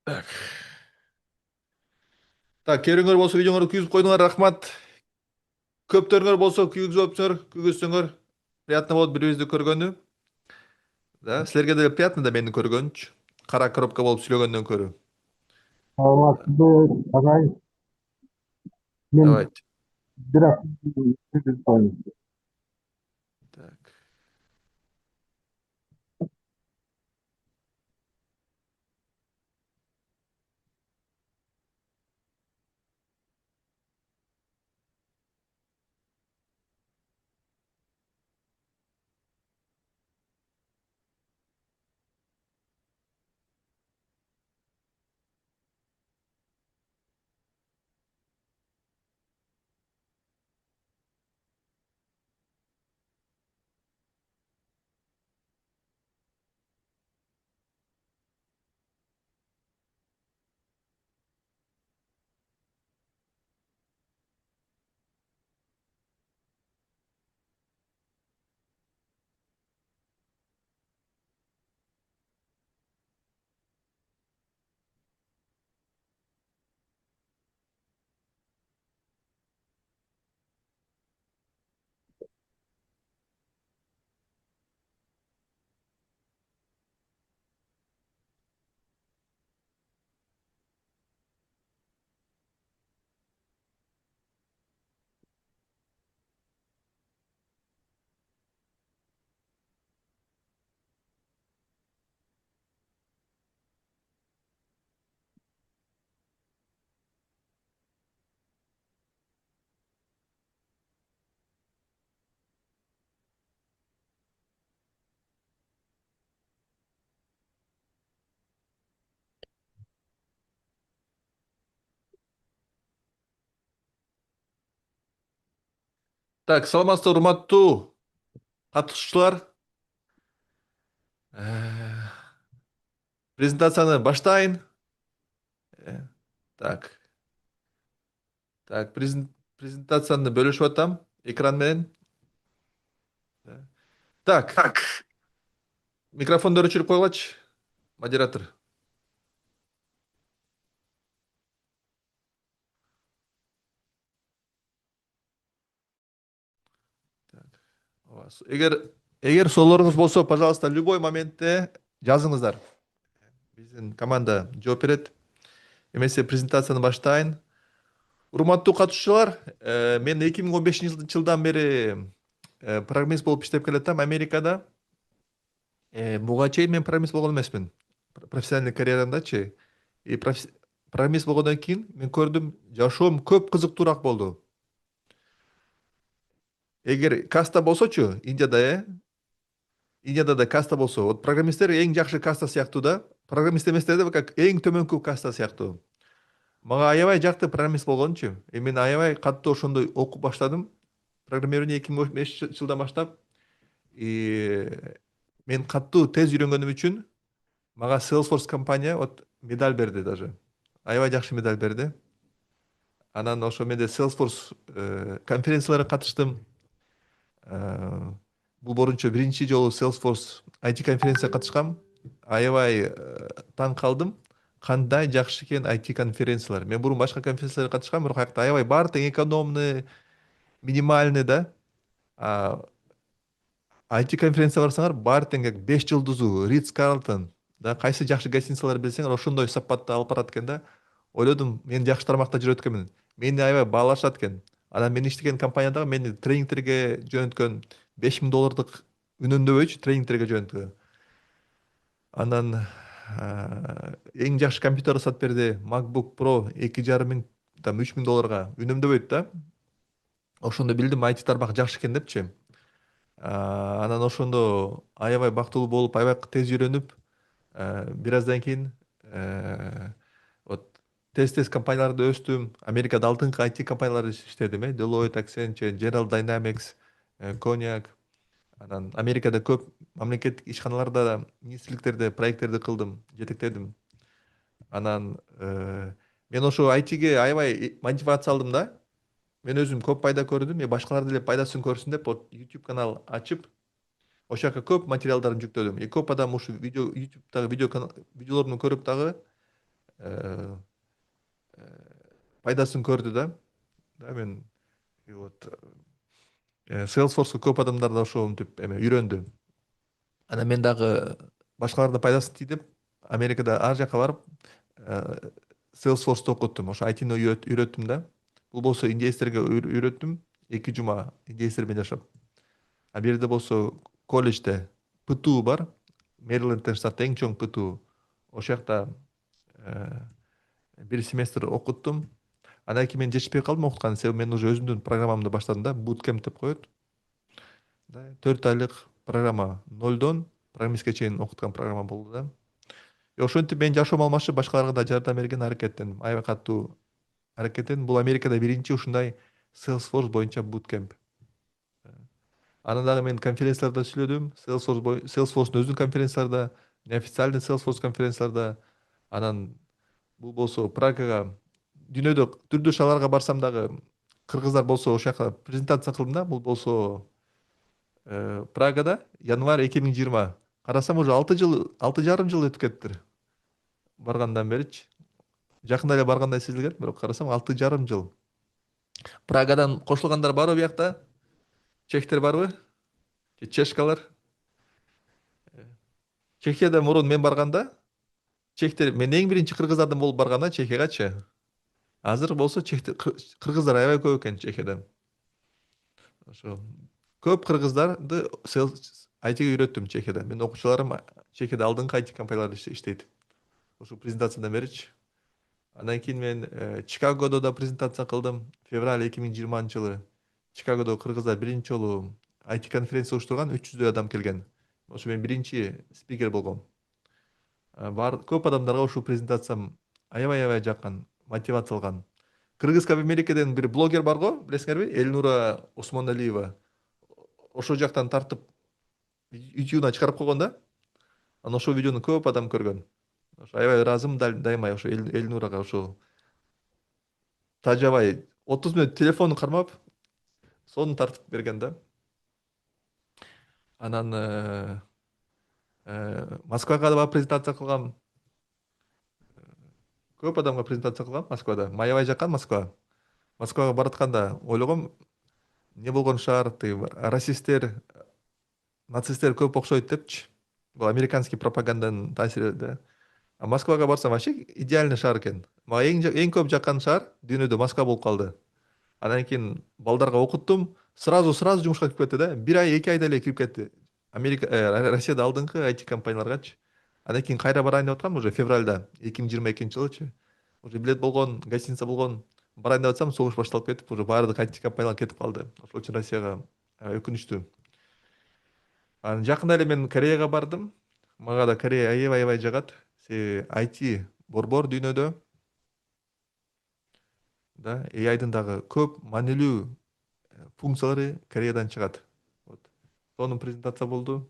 Так, так, кереңер болсо видеоңорду күйгүзүп койдуңар, рахмат. Көптөрүңөр болсо күйгүзүп өпсүңөр, күйгүзсөңөр. Приятно болот бири бирибизди көргөнү. Да, силерге деле приятно да мени көргөнүчү. Кара коробка болуп сүйлөгөндөн көрө. Саламатсызбы агай? Мен Давайте. бирок сизди коеюн. Так. Так, саламатсыздар, урматтуу катышуучулар. Презентацияны баштайын. Э, Так, так, презентацияны бөлүшүп атам экран менен. Так, микрофондорду өчүрүп койгулачы, модератор. Так. Эгер суроолоруңуз болсо, пожалуйста, любой моментте жазыңыздар. Биздин команда жооп берет. Эмесе презентацияны баштайын. Урматтуу катышуучулар, мен 2015 жылдан бери программист болуп иштеп келатам Америкада. Буга чейин мен программист болгон эмесмин. Профессиональный карьерамдачы. И программист болгондон кийин мен көрдүм, жашоом көп кызыктуураак болду. Эгер каста болсочу, Индияда да каста болсо, вот программисттер эң жакшы каста сыяктуу да. Программист эместер да как эң төмөнкү каста сыяктуу. Мага аябай жакты программист болгончу. Мен аябай катуу ошондой окуп баштадым. Программирование 2005 жылдан баштап. И мен катуу тез үйрөнгөнүм үчүн мага Salesforce компания вот медаль берди даже. Аябай жакшы медаль берди. Анан ошо менде Salesforce конференцияларга катыштым. Э, Бул боюнча биринчи жолу Salesforce IT конференцияга катышкам. Аябай таң калдым. Кандай жакшы экен IT конференциялар. Мен бурун башка конференцияларга катышкам, бирок аякта аябай баары тең экономный, минимальный да. А IT конференцияга барсаңар, баары тең как 5 жылдызуу, Ридс Карлтон, да, кайсы жакшы гостиницалар билсеңер, ошондой сапатта алып барат экен да. Ойлодум, мен жакшы тармакта жүрөт экенмин. Мени аябай баалашат экен. Анан мен иштеген компаниядагы мени тренингтерге жөнөткөн $5000 үнөмдөбөйчү тренингтерге жөнөткөн. Анан эң жакшы компьютер сатып берди. MacBook Pro 2,5 миң, там $3000 үнөмдөбөйт да. Ошондо билдим IT тармак жакшы экен депчи. Анан ошондо аябай бактылуу болуп, аябай тез үйрөнүп, бир аздан кийин вот тез компанияларда өстүм. Америкада алтынкы IT компанияларда иштедим, Deloitte, Accenture, General Dynamics, Cognac. Анан Америкада көп мамлекеттик ишканаларда, министрликтерде проекттерди кылдым, жетектедим. Анан мен ошо ITге аябай мотивация алдым да. Мен өзүм көп пайда көрдүм, башкалар деле пайдасын көрсүн деп, вот YouTube канал ачып, ошол жака көп материалдарын жүктөдүм. Көп адам ушу видео YouTube'дагы видеолорун көрүп дагы э, пайдасын көрдү да мен вот Salesforce'ка көп адамдар да ошентип эме үйрөндү. Анан мен дагы башкаларына пайдасы тийди деп Америкада ар жака барып Salesforce'ду окуттум. Ошо айтини үйрөттүм да. Бул болсо индеецтерге үйрөттүм. 2 жума индеецтер менен жашап. А бир жерде болсо колледжде ПТУ бар. Мэрилендтен штатта эң чоң ПТУ. Ошол жакта бир семестр окуттум. Андан кийин мен жетишпей калдым окуткан. Себеби мен уже өзүмдүн программамды баштадым да. Bootcamp деп коет. 4 айлык программа 0дон программистке чейин окуткан программа болду да. Ошентип мен жашоом алмашып башкаларга да жардам бергенге аракеттендим. Аябай катуу аракеттендим. Бул Америкада биринчи ушундай Salesforce боюнча bootcamp. Анан дагы мен конференцияларда сүйлөдүм. Salesforce'ун өзүнүн конференцияларда, неофициальный Salesforce конференцияларда. Анан бул болсо Прагага, дүйнөдө түрдүү шаарларга барсам дагы кыргыздар болсо ошол жака презентация кылдым да. Бул болсо Прагада январь 2020. Карасам уже 6,5 жыл өтүп кетиптир. Баргандан беричи. Жакында эле баргандай сезилген, бирок карасам 6,5 жыл. Прагадан кошулгандар барбы биякта? Чехтер барбы? Чешкалар? Чехияда мурун мен барганда, чехтер мен эң биринчи кыргыздардын болуп барганда Чехиягачы. Азыр болсо кыргыздар аябай көп экен Чехияда. Ошо көп кыргыздарды айтиге үйрөттүм Чехияда. Менин окуучуларым Чехияда алдыңкы IT компанияларда иштейт. Ошо презентациядан беричи. Андан кийин мен Чикагодо да презентация кылдым. Февраль 2020-жылы Чикагодо кыргыздар биринчи жолу IT конференция уюштурган, 300 адам келген. Ошо мен биринчи спикер болгом. Көп адамдарга ушул презентациям аябай жаккан, мотивация алган. Кыргызка Америкаден бир блогер бар го, билесиңерби? Эльнура Осмоналиева. Ошол жактан тартып YouTube'на чыгарып койгон да. Анан ошол видеону көп адам көргөн. Ошо аябай ыраазымын дайыма ошо Эльнурага ошо тажабай 30 мүнөт телефонун кармап сону тартып берген да. Анан Москвага да барып презентация кылгам. Көп адамга презентация кылгам Москвада. Аябай жаккан Москва. Москвага баратканда ойлогом, не болгон шаар, расисттер, нацисттер көп окшойт депчи. Бул американский пропаганданын таасири да. А Москвага барсам вообще идеальный шаар экен. Мага эң көп жаккан шаар дүйнөдө Москва болуп калды. Андан кийин балдарга окуттум, сразу жумушка кирип кетти да. 1 ай, 2 айда эле кирип кетти. Россияда алдыңкы IT компанияларгачы. Андан кийин кайра барайын деп аткам уже февральда 2022-жылычы. Уже билет болгон, гостиница болгон. Барайын деп атсам, согуш башталып кетип, уже баардык IT компаниялар кетип калды. Ошол үчүн Россияга өкүнүчтүү. Анан жакында эле мен Кореяга бардым. Мага да Корея аябай жагат. IT борбор дүйнөдө. Да, AIдын дагы көп маанилүү функциялары Кореядан чыгат. Вот. Сонун презентация болду.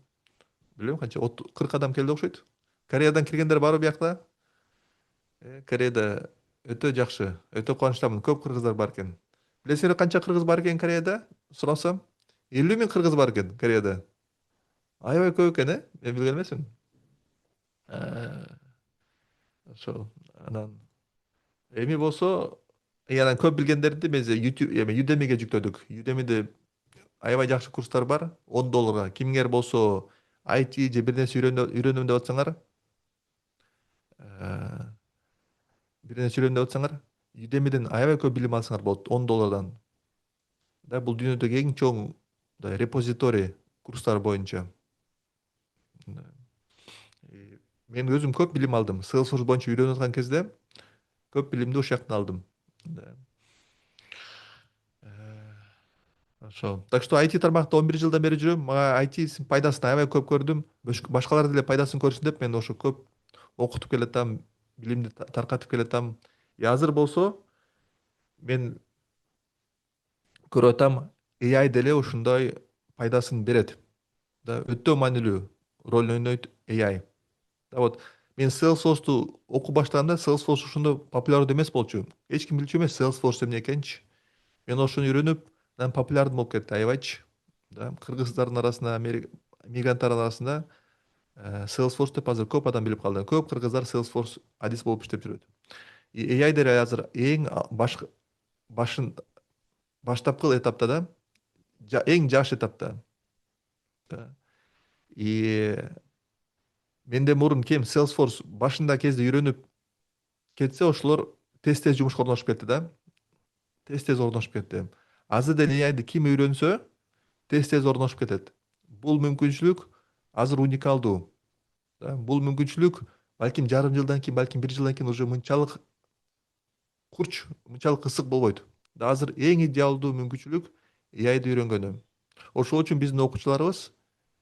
Билбейм канча 40 адам келди окшойт. Кореядан киргендер барбы биякта? Кореяда өтө жакшы, өтө кубанычтамын. Көп кыргыздар бар экен. Билесиңер канча кыргыз бар экен Кореяда? Сурасам, 50 000 кыргыз бар экен Кореяда. Аябай көп экен, мен билген эмесмин. Ошо анан эми болсо анан көп билгендерди биз Udemy'ге жүктөдүк. Udemy'де аябай жакшы курстар бар, $10. Кимиңер болсо IT же бир нерсе үйрөнөм деп атсаңар, Udemy'ден аябай көп билим алсаңар болот $10. Да, бул дүйнөдөгү эң чоң репозиторий курстар боюнча. Мен өзүм көп билим алдым. Salesforce боюнча үйрөнүп аткан кезде көп билимди ошол жактан алдым. Ошо. Так что IT тармакта 11 жылдан бери жүрөм. Мага IT пайдасын аябай көп көрдүм. Башкалар деле пайдасын көрсүн деп мен ошо көп окутуп келатам, билимди таркатып келатам. Азыр болсо мен көрүп атам, AI деле ушундай пайдасын берет. Да, өтө маанилүү роль ойнойт AI. Да, вот мен Salesforce'ду окуп баштаганда Salesforce ушундай популярдуу эмес болчу. Эч ким билчү эмес Salesforce эмне экенчи. Мен ошону үйрөнүп, анан популярдуу болуп кетти аябайчы. Да, кыргыздардын арасында, мигранттар арасында Salesforce деп азыр көп адам билип калды. Көп кыргыздар Salesforce адис болуп иштеп жүрөт. AI азыр эң баштапкы этапта да, эң жаш этапта. Да. И менде мурун кем Salesforce башында кезде үйрөнүп кетсе, ошолор тез жумушка орношуп кетти да. Тез орношуп кетти. Азыр деле AI'ды ким үйрөнсө, тез орношуп кетет. Бул мүмкүнчүлүк азыр уникалдуу. Да. Бул мүмкүнчүлүк балким жарым жылдан кийин, балким бир жылдан кийин уже мынчалык курч, мынчалык ысык болбойт. Да азыр эң идеалдуу мүмкүнчүлүк AI'ды үйрөнгөнү. Ошол үчүн биздин окуучуларыбыз,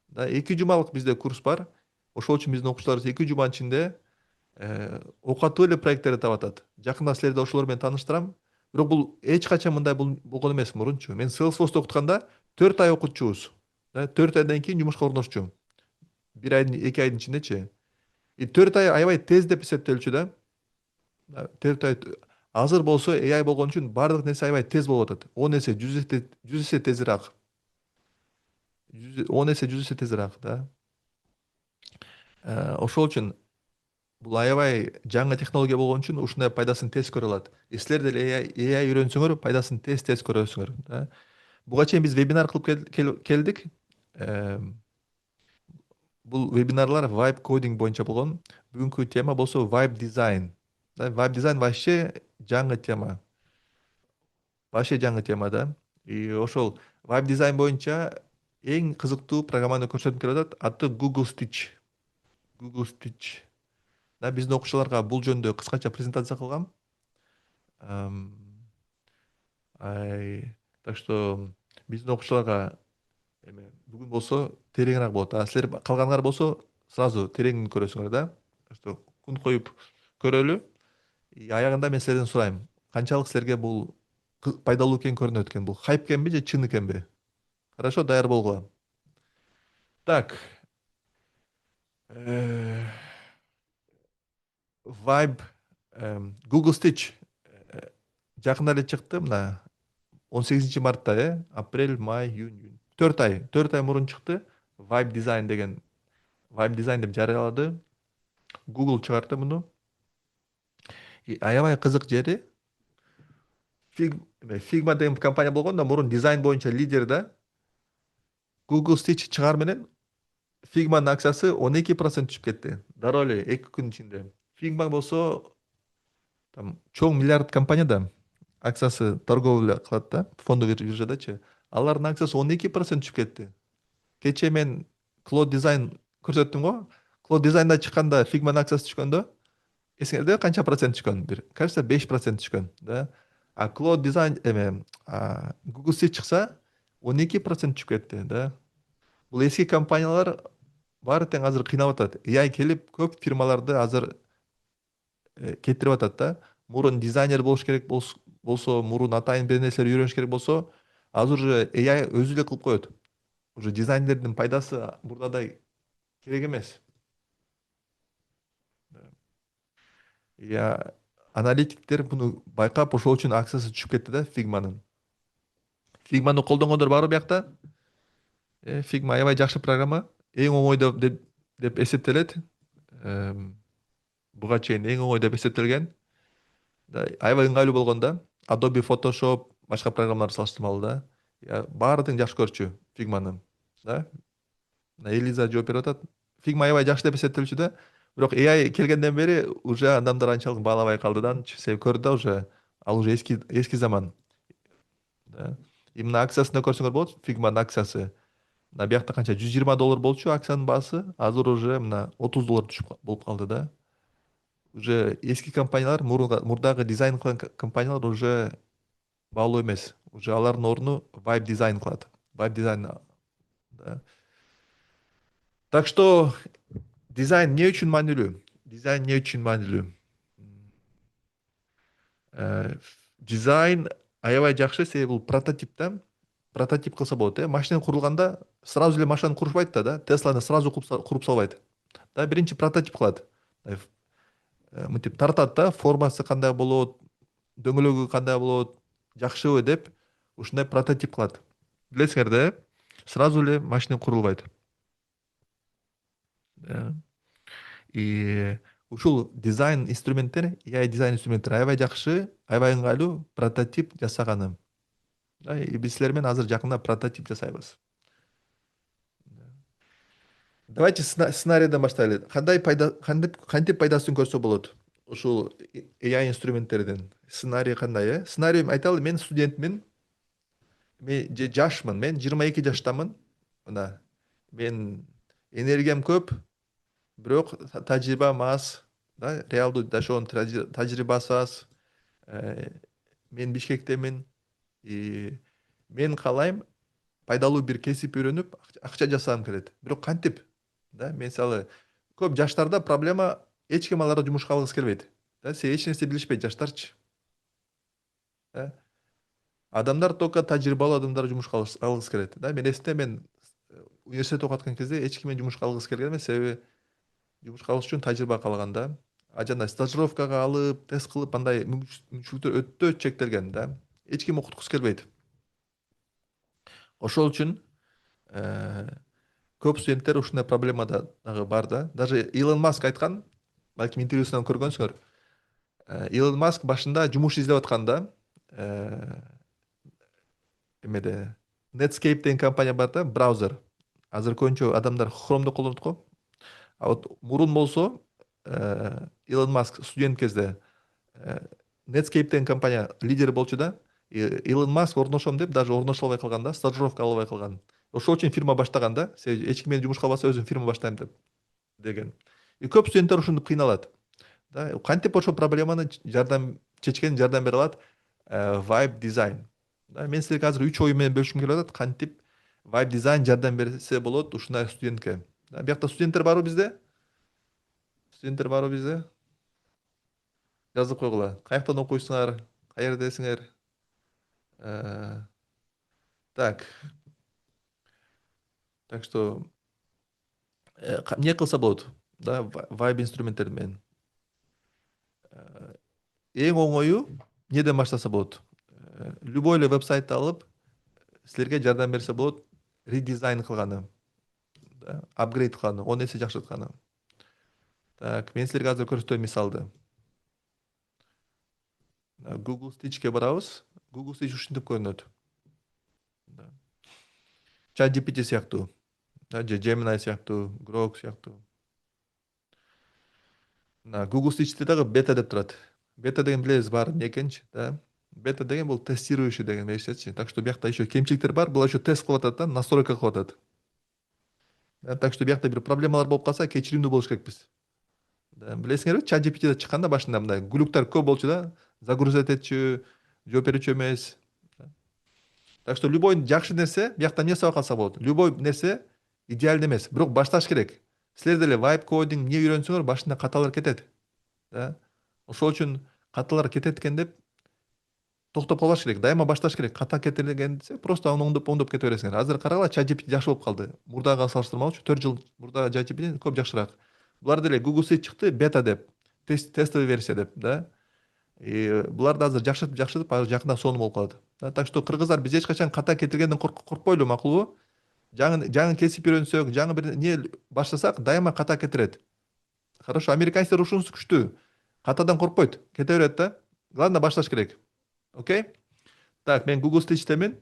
да, 2 жумалык бизде курс бар. Ошол үчүн биздин окуучуларыбыз 2 жуманын ичинде окутуу эле проекттерди таап атат. Жакында силерди ошолор менен тааныштырам. Бирок бул эч качан мындай болгон эмес мурунчу. Мен Salesforce'да окутканда 4 ай окутчубуз. 4 айдан кийин жумушка орношчу. 1 айдын, 2 айдын ичиндечи. 4 ай аябай тез деп эсептелчү да. 4 ай. Азыр болсо AI болгон үчүн баардык нерсе аябай тез болуп атат. 10 эсе, 100 эсе тезирээк. 10 эсе, 100 эсе тезирээк, да. Ошол үчүн бул аябай жаңы технология болгон үчүн ушундай пайдасын тез көрө алат. Силер деле AI үйрөнсөңөр, пайдасын тез көрөсүңөр, да. Буга чейин биз вебинар кылып келдик. Бул вебинарлар vibe coding боюнча болгон. Бүгүнкү тема болсо vibe design. Vibe design вообще жаңы тема. Вообще жаңы тема, да. И ошол vibe design боюнча эң кызыктуу программаны көрсөтүп келип атат. Аты Google Stitch. Google Stitch. Да, биздин окуучуларга бул жөнүндө кыскача презентация кылгам. Так что биздин окуучуларга бүгүн болсо тереңирээк болот. Силер калганыңар болсо сразу тереңин көрөсүңөр, да. Так что күн коюп көрөлү. И аягында мен силерден сурайм, канчалык силерге бул пайдалуу экен көрүнөт экен? Бул хайп экенби же чын экенби? Хорошо, даяр болгула. Так. Vibe Google Stitch жакында эле чыкты, мына 18 мартта, апрель, май, июнь. 4 ай мурун чыкты. Vibe Design деген, Vibe Design деп жарыялады. Google чыгарды муну. Аябай кызык жери, Figma деген компания болгон да, мурун дизайн боюнча лидер, да. Google Stitch чыгаар менен Figma'nын акциясы 12% түшүп кетти. Дароо эле 2 күн ичинде. Figma болсо там чоң миллиард компания да, акциясы торговля кылат да, фондовый биржадачы. Алардын акциясы 12% түшүп кетти. Кечээ мен Cloud Design көрсөттүм го. Cloud Design'да чыкканда Figma'нын акциясы түшкөндө, эсиңерде канча процент түшкөн? Кажется, 5% түшкөн, да. А Cloud Design Google Stitch чыкса 12% түшүп кетти, да. Бул эски компаниялар баары тең азыр кыйналып атат. AI келип көп фирмаларды азыр кетирип атат да. Мурун дизайнер болуш керек болсо, мурун атайын бир нерселер үйрөнүш керек болсо, азыр уже AI өзү эле кылып коет. Уже дизайнердин пайдасы мурдадай керек эмес. Аналитиктер буну байкап, ошол үчүн акциясы түшүп кетти да Figma'нын. Figma'ны колдонгондор барбы биякта? Figma аябай жакшы программа, эң оңой деп эсептелет. Буга чейин эң оңой деп эсептелген. Аябай ыңгайлуу болгон да. Adobe Photoshop, башка программалар салыштырмалуу, да. Баары тең жакшы көрчү Figma'ны, да. Элиза жооп берип атат. Figma аябай жакшы деп эсептелчү да. Бирок AI келгенден бери уже адамдар анчалык баалабай калды да, себеби көрдү да уже. Ал уже эски заман. Да. И мына акциясында көрсөңөр болот, Figma'нын акциясы. Мына биякта канча $120 болчу акциянын баасы, азыр уже мына $30 түшүп болуп калды, да. Уже эски компаниялар, мурдагы дизайн кылган компаниялар уже баалуу эмес. Уже алардын ордуну Vibe Design кылат. Vibe Design, да. Так что дизайн эмне үчүн маанилүү? Дизайн эмне үчүн маанилүү? Дизайн аябай жакшы, себеби бул прототип да. Прототип кылса болот, машина курулганда сразу эле машинаны курушпайт да. Тесланы сразу куруп салбайт. Да, биринчи прототип кылат. Мынтип тартат да, формасы кандай болот, дөңгөлөгү кандай болот, жакшыбы деп ушундай прототип кылат. Билесиңер да, сразу эле машина курулбайт. И ушул дизайн инструменттер, AI дизайн инструменттер аябай жакшы, аябай ыңгайлуу прототип жасаганым. Биз силер менен азыр жакында прототип жасайбыз. Давайте сценарийден баштайлы. Кантип пайдасын көрсө болот? Ушул AI инструменттердин сценарий кандай, Сценарийим айталы, мен студентмин. Мен жашмын. Мен 22 жаштамын. Мына мен энергиям көп, бирок тажрыйбам аз, да, реалдуу жашоонун тажрыйбасы аз. Мен Бишкектемин. Мен каалайм пайдалуу бир кесип үйрөнүп акча жасагым келет. Бирок кантип? Да, мен мисалы көп жаштарда проблема, эч ким аларга жумушка алгысы келбейт. Да, се эч нерсе билишпейт жаштарчы. Да. Адамдар только тажрыйбалуу адамдар жумушка алгысы келет. Да, мен эсте мен университет окуп кезде эч ким жумушка алгысы келген эмес, себеби жумушка алыш үчүн тажрыйба калган да. Жана стажировкага алып, тест кылып, андай мүмкүнчүлүктөр өтө чектелген да. Эч ким окуткусу келбейт. Ошол үчүн көп студенттер ушундай проблемада дагы бар да. Даже Илон Маск айткан, балким интервьюсунан көргөнсүңөр. Илон Маск башында жумуш издеп аткан да. Эмеде Netscape деген компания бар да, браузер. Азыр көбүнчө адамдар Chrome'ду колдонот го. А вот мурун болсо, Илон Маск студент кезде Netscape деген компания лидери болчу да. Илон Маск орношом деп даже орношо албай калган да, стажировка ала албай калган. Ошол үчүн фирма баштаган да. Эч ким мени жумушка албаса өзүм фирма баштайм деп деген. Көп студенттер ушинтип кыйналат. Да, кантип ошол проблеманы жардам бере алат Vibe Design. Да, мен силерге азыр 3 ой менен бөлүшкүм келип атат. Кантип Vibe Design жардам берсе болот ушундай студентке. Да, биякта студенттер барбы bizde? Студенттер барбы bizde? Жазып койгула. Каяктан окуйсуңар? Каердесиңер? Так. Так что эмне кылса болот? Да, Vibe инструменттер менен. Эң оңою эмнеден баштаса болот? Любой эле вебсайтты алып, силерге жардам берсе болот редизайн кылганы, да, апгрейд кылганы, 10 эсе жакшыртканы. Так, мен силерге азыр көрсөтөм мисалды. Google Stitch'ке барабыз. Google Stitch ушинтип көрүнөт. ChatGPT сыяктуу, да, же Gemini сыяктуу, Grok сыяктуу. Google Stitch'те дагы бета деп турат. Бета деген билебиз баары эмне экенчи, да? Бета деген бул тестирующий деген билесизчи. Так что биякта еще кемчиликтер бар, бул еще тест кылып атат да, настройка кылып атат. Так что биякта бир проблемалар болуп калса, кечиримдүү болуш керекпиз. Да, билесиңерби, ChatGPT чыкканда башында мындай глюктар көп болчу да, загрузать этчү, жооп берүүчү эмес. Так что любой жакшы нерсе биякта эмне сабак алса болот. Любой нерсе идеалдуу эмес, бирок башташ керек. Силер деле vibe coding эмне үйрөнсөңөр, башында каталар кетет. Да? Ошол үчүн каталар кетет экен деп токтоп калбаш керек. Дайыма башташ керек. Ката кетиргенсе, просто аны оңдоп кете бересиңер. Азыр карагыла, ChatGPT жакшы болуп калды. Мурдага салыштырмалычы 4 жыл мурда ChatGPT көп жакшыраак. Булар деле Google Sheet чыкты, бета деп, тестовый версия деп, да. Булар да азыр жакшыртып, жакында сонун болуп калат. Так что кыргыздар, биз эч качан ката кетиргенден коркпойлу, макулбу? Жаңы кесип үйрөнсөк, жаңы бир не баштасак, дайыма ката кетирет. Хорошо, американецтер ушунусу күчтүү. Катадан коркпойт, кете берет да. Главное башташ керек. Окей? Так, мен Google Stitch'темин.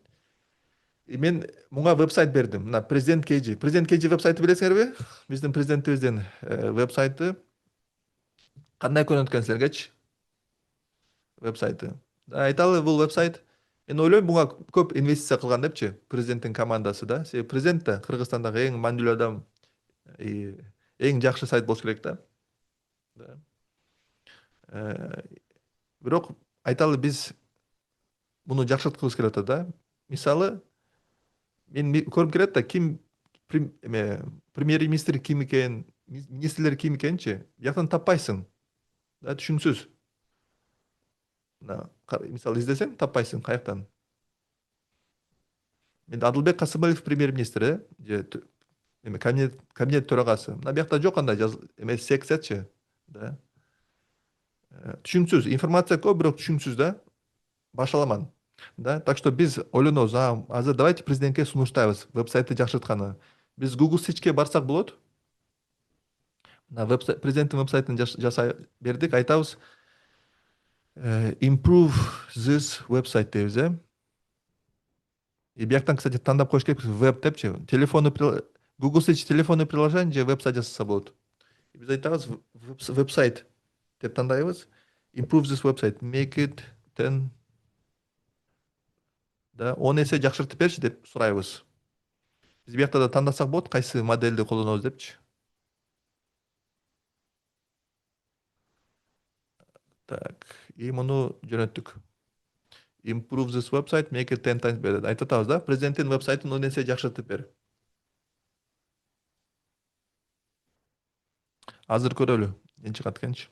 Мен муңа вебсайт бердим. Мына Президент KG. Президент KG вебсайты билесиңерби? Биздин президентибиздин вебсайты. Кандай көрүнөт экен силергечи? Вебсайты. Айталы, бул вебсайт, мен ойлойм, буга көп инвестиция кылган депчи, президенттин командасы да. Себеби президент да Кыргызстандагы эң маанилүү адам, эң жакшы сайт болуш керек да. Бирок айталы, биз муну жакшырткыбыз келип атат да. Мисалы, мен көрүм келет да, ким премьер-министр ким экен, министрлер ким экенчи, бияктан таппайсың. Да, түшүнүксүз. Мисалы издесең таппайсың каяктан. Мен Адылбек Касымбаев премьер-министр, же кабинет төрагасы. Мына биякта жок андай эмес секциячы, да. Түшүнүксүз, информация көп, бирок түшүнүксүз да. Башаламан. Да, так что биз ойлонобуз, азыр давайте президентке сунуштайбыз вебсайтты жакшыртканы. Биз Google Stitch'ке барсак болот. Президенттин вебсайтын жасай бердик, айтабыз improve this website дейбиз, бияктан, кстати, тандап коюш керек, веб депчи, Google Search телефонный приложение же веб-сайт жасаса болот. Биз айтабыз веб-сайт деп тандайбыз. Improve this website, make it 10, да, 10 эсе жакшыртып берчи деп сурайбыз. Биз биякта да тандасак болот, кайсы модельди колдонобуз депчи. Так, муну жөнөттүк. Improve this website, make it 10 times better. Айтып атабыз да, президенттин веб-сайтын 10 эсе жакшыртып бер. Азыр көрөлү. Эң чыгат экенчи.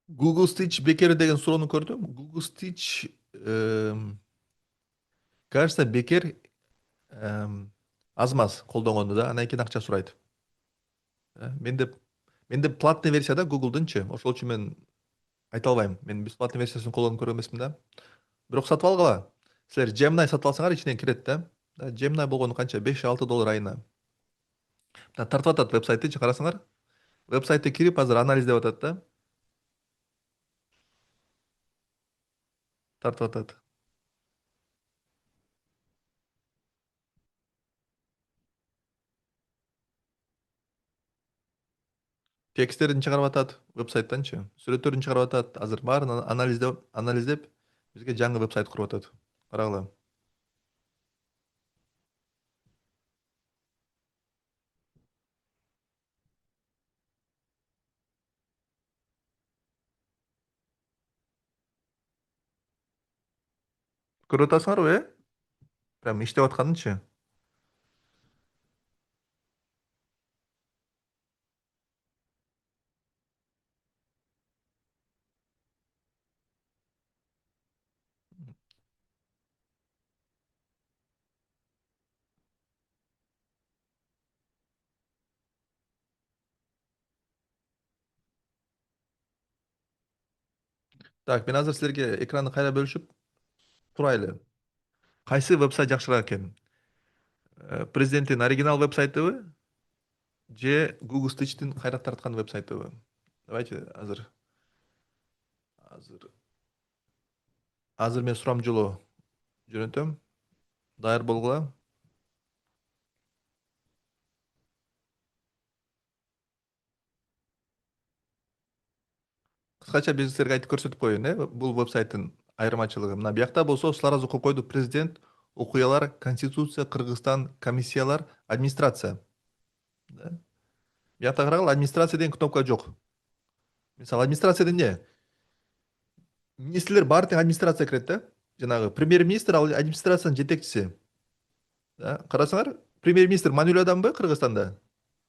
Google Stitch бекер деген суроону көрдүм. Google Stitch кажется бекер аз маз колдонгону да, анан кийин акча сурайт. Менде платный версия да Google'дынчы. Ошол үчүн мен айта албайм. Мен бесплатный версиясын колдонуп көргөн эмесмин да. Бирок сатып алгыла. Силер Gemini сатып алсаңар ичинен кирет да. Gemini болгону канча? $5-6 айына. Тартып атат веб-сайтты, карасаңар. Веб-сайтты кирип азыр анализдеп атат да. Тартып атат. Тексттерин чыгарып атат веб-сайттанчы. Сүрөттөрүн чыгарып атат. Азыр баарын анализдеп бизге жаңы веб-сайт куруп атат. Карагыла. Көрүп атасыңарбы, Прям иштеп атканынчы. Так, мен азыр силерге экранды кайра бөлүшүп турайлы. Кайсы веб-сайт жакшыраак экен? Президенттин оригинал веб-сайтыбы же Google Stitch'тин кайра тарткан веб-сайтыбы? Давайте азыр азыр мен сурамжылоо жөнөтөм. Даяр болгула. Кыскача биз силерге айтып көрсөтүп коеюн, бул веб-сайттын айырмачылыгы. Мына биякта болсо сразу коюп койду: президент, окуялар, конституция, Кыргызстан, комиссиялар, администрация. Биякта карагыла, администрация деген кнопка жок. Мисалы администрацияда эмне? Министрлер баары тең администрация кирет да. Жанагы премьер-министр ал администрациянын жетекчиси. Карасаңар, премьер-министр маанилүү адамбы Кыргызстанда?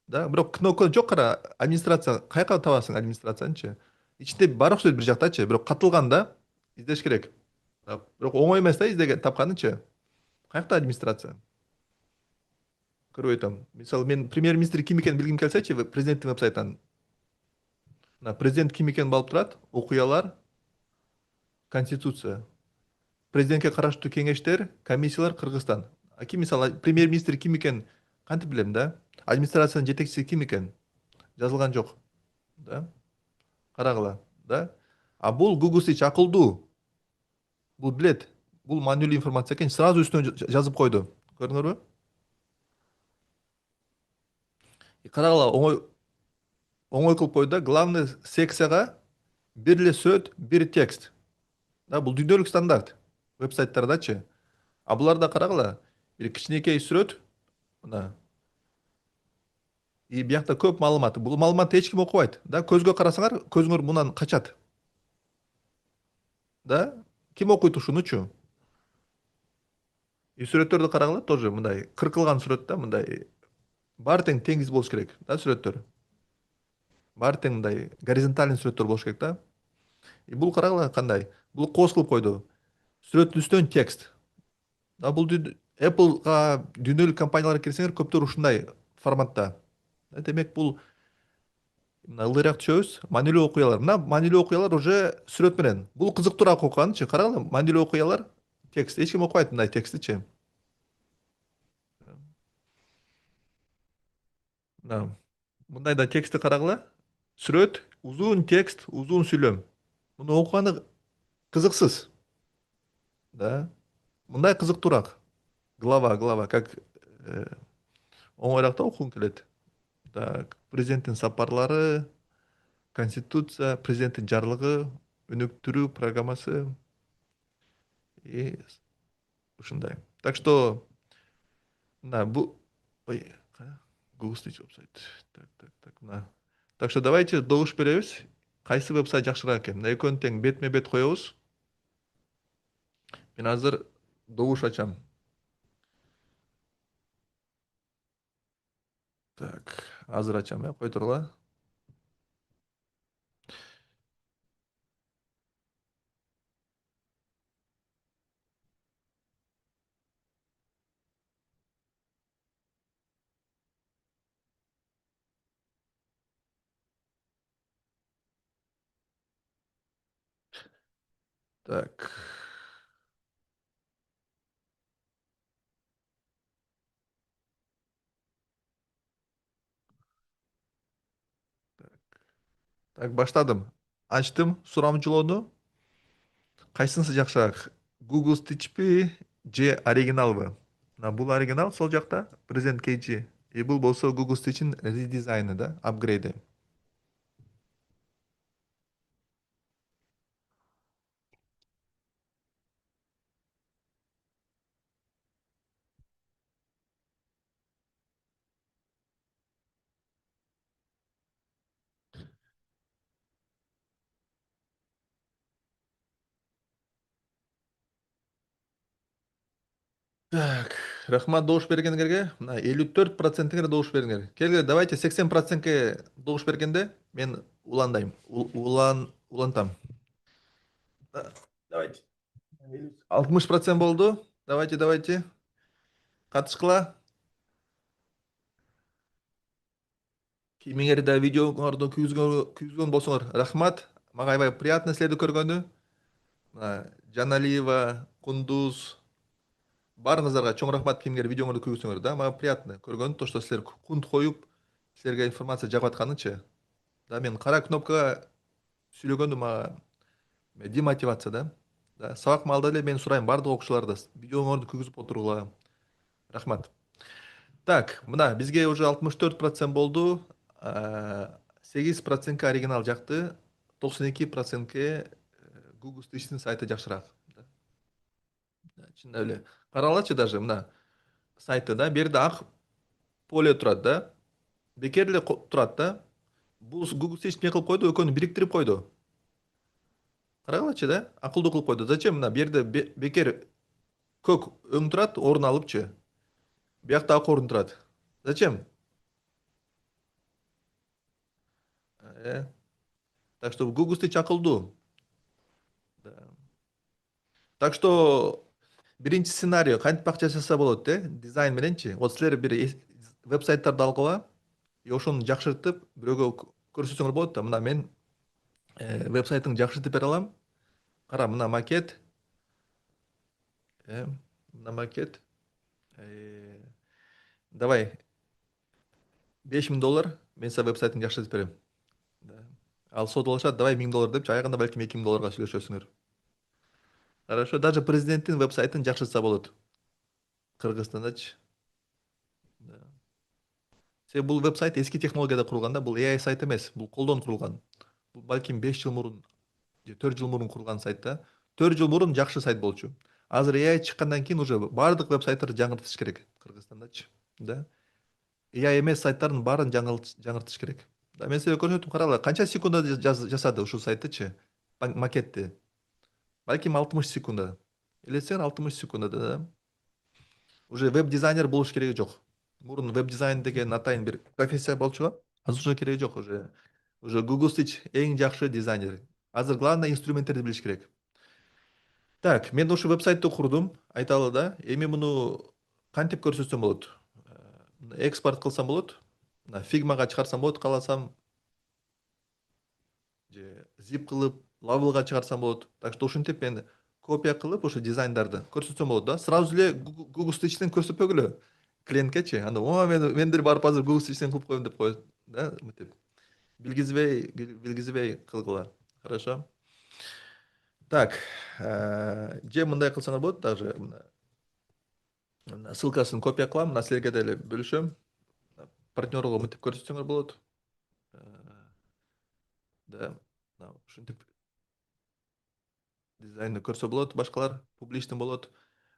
Да, бирок кнопка жок, кара, администрация. Каяка табасың администрациянычы? Ичинде бар окшойт бир жактачы, бирок катылган да, издеш керек. Бирок оңой эмес да издеген тапканычы. Каякта администрация? Көрбөй атам. Мисалы мен премьер-министр ким экенин билгим келсечи, президенттин веб-сайтынан. Президент ким экенин алып турат, окуялар, конституция. Президентке караштуу кеңештер, комиссиялар, Кыргызстан. Ким, мисалы премьер-министр ким экенин кантип билем да? Администрациянын жетекчиси ким экен? Жазылган жок. Да? Карагыла, да? А бул Google Search акылдуу. Бул билет. Бул маанилүү информация экен, сразу үстүнө жазып койду. Көрдүңөрбү? Карагыла, оңой кылып койду да. Главный секцияга бир эле сөт, бир текст. Да, бул дүйнөлүк стандарт веб-сайттардачы. А буларда карагыла, бир кичинекей сүрөт, мына. Биякта көп маалымат. Бул маалыматты эч ким окубайт. Да, көзгө карасаңар, көзүңөр мунан качат. Да? Ким окуйт ушунучу? Сүрөттөрдү карагыла, тоже мындай кыркылган сүрөт да, мындай. Баары тең теңиз болуш керек, да, сүрөттөр. Баары тең мындай горизонтальный сүрөттөр болуш керек да. Бул карагыла кандай? Бул кооз кылып койду. Сүрөттүн үстүнөн текст. Да, бул Apple'га дүйнөлүк компанияларга кирсеңер көптөр ушундай форматта. Демек бул мына ылдыйраак түшөбүз. Маанилүү окуялар. Мына маанилүү окуялар уже сүрөт менен. Бул кызыктуураак окуганчы. Карагыла, маанилүү окуялар текст. Эч ким окубайт мындай текстичи. Мына мындай да текстти карагыла. Сүрөт, узун текст, узун сүйлөм. Муну окуганы кызыксыз. Да. Мындай кызыктуураак. Глава, как оңойлук да окугуң келет. Так, президенттин сапарлары, конституция, президенттин жарлыгы, өнүктүрүү программасы и ушундай. Так что мына бу ой, Google Stitch вебсайт. Так, мына. Так что давайте добуш беребиз. Кайсы вебсайт жакшыраак экен? Мына экөөнү тең бетме-бет коебуз. Мен азыр добуш ачам. Так, азыр ачам, кой тургула. Так. Так, баштадым. Ачтым сурамжылоону. Кайсынысы жакшыраак? Google Stitchпи же оригиналбы? Мына бул оригинал сол жакта, Present KG. И бул болсо Google Stitch'in редизайны да, апгрейди. Так, рахмат добуш бергендерге. Мына 54%-ңер добуш бериңер. Келгиле, давайте 80%-ке добуш бергенде мен уландайм. Улантам. Давайте. 60% болду. Давайте. Катышкыла. Кимиңер да видеоңорду күйгүзгөн болсоңор рахмат. Мага аябай приятно силерди көргөнү. Жаналиева, Кундуз, баарыңыздарга чоң рахмат, кимдер видеоңорду көрсөңөр да, мага приятно көргөн то, что силер кунт коюп силерге информация жагып атканычы. Да, мен кара кнопкага сүйлөгөнү мага демотивация да. Да, сабак маалда эле мен сурайм баардык окуучуларда видеоңорду көргүзүп отургула. Рахмат. Так, мына бизге уже 64% болду. 8%ке оригинал жакты, 92%ке Google Stitch'тин сайты жакшыраак. Чын эле. Каралачы даже мына сайты да, бул жерде ак поле турат да. Бекер эле турат да. Бул Google Stitch эмне кылып койду? Экөөнү бириктирип койду. Карагылачы да, акылдуу кылып койду. Зачем мына бул жерде бекер көк өң турат, орун алыпчы. Биякта ак орун турат. Зачем? Э, Так что Google Stitch акылдуу. Да. Так что биринчи сценарий кантип жашаса болот дизайн мененчи. Вот силер бир вебсайттарды алгыла, и ошону жакшыртып бирөөгө көрсөтсөңөр болот да. Мына мен вебсайтыңды жакшыртып бере алам. Кара, мына макет. э, Мына макет. Э, Давай, $5000 мен сага вебсайтыңды жакшыртып берем. Да. Ал сотуп давай $1000 депчи, аягында балким $2000 сүйлөшөсүңөр. Хорошо, даже президенттин вебсайтын жакшыртса болот. Кыргызстандачы. Да. Бул вебсайт эски технологияда курулган да, бул AI сайт эмес, бул колдон курулган. Бул балким 5 жыл мурун же 4 жыл мурун курулган сайт да. 4 жыл мурун жакшы сайт болчу. Азыр AI чыккандан кийин уже баардык вебсайттарды жаңыртыш керек Кыргызстандачы. Да. AI эмес сайттардын баарын жаңыртыш керек. Да, мен силерге көрсөттүм, карагыла, канча секундада жасады ушул сайттычы, макетти. Балким 60 секунда. Элестеңер, 60 секундада да. Уже веб-дизайнер болуш кереги жок. Мурун веб-дизайн деген атайын бир профессия болчу го. Азыр ошо кереги жок уже. Уже Google Stitch эң жакшы дизайнер. Азыр главное инструменттерди билиш керек. Так, мен ошо вебсайтты курдум, айталы да. Эми муну кантип көрсөтсөм болот? Экспорт кылсам болот. Мына фигмага чыгарсам болот кааласам, же zip кылып лавлга чыгарсам болот. Так что ушинтип мен копия кылып ошо дизайндарды көрсөтсөм болот да. Сразу эле Google Stitch'тен көрсөтпөгүлө клиенткечи. Анда о мен деле барып азыр Google Stitch'тен кылып коем деп коет да, мынтип. Билгизбей кылгыла. Хорошо. Так, же мындай кылсаңар болот даже. Мына ссылкасын копия кылам, мына силерге деле бөлүшөм. Партнерго мынтип көрсөтсөңөр болот. Э, Да, ушинтип дизайнды көрсө болот, башкалар публичный болот.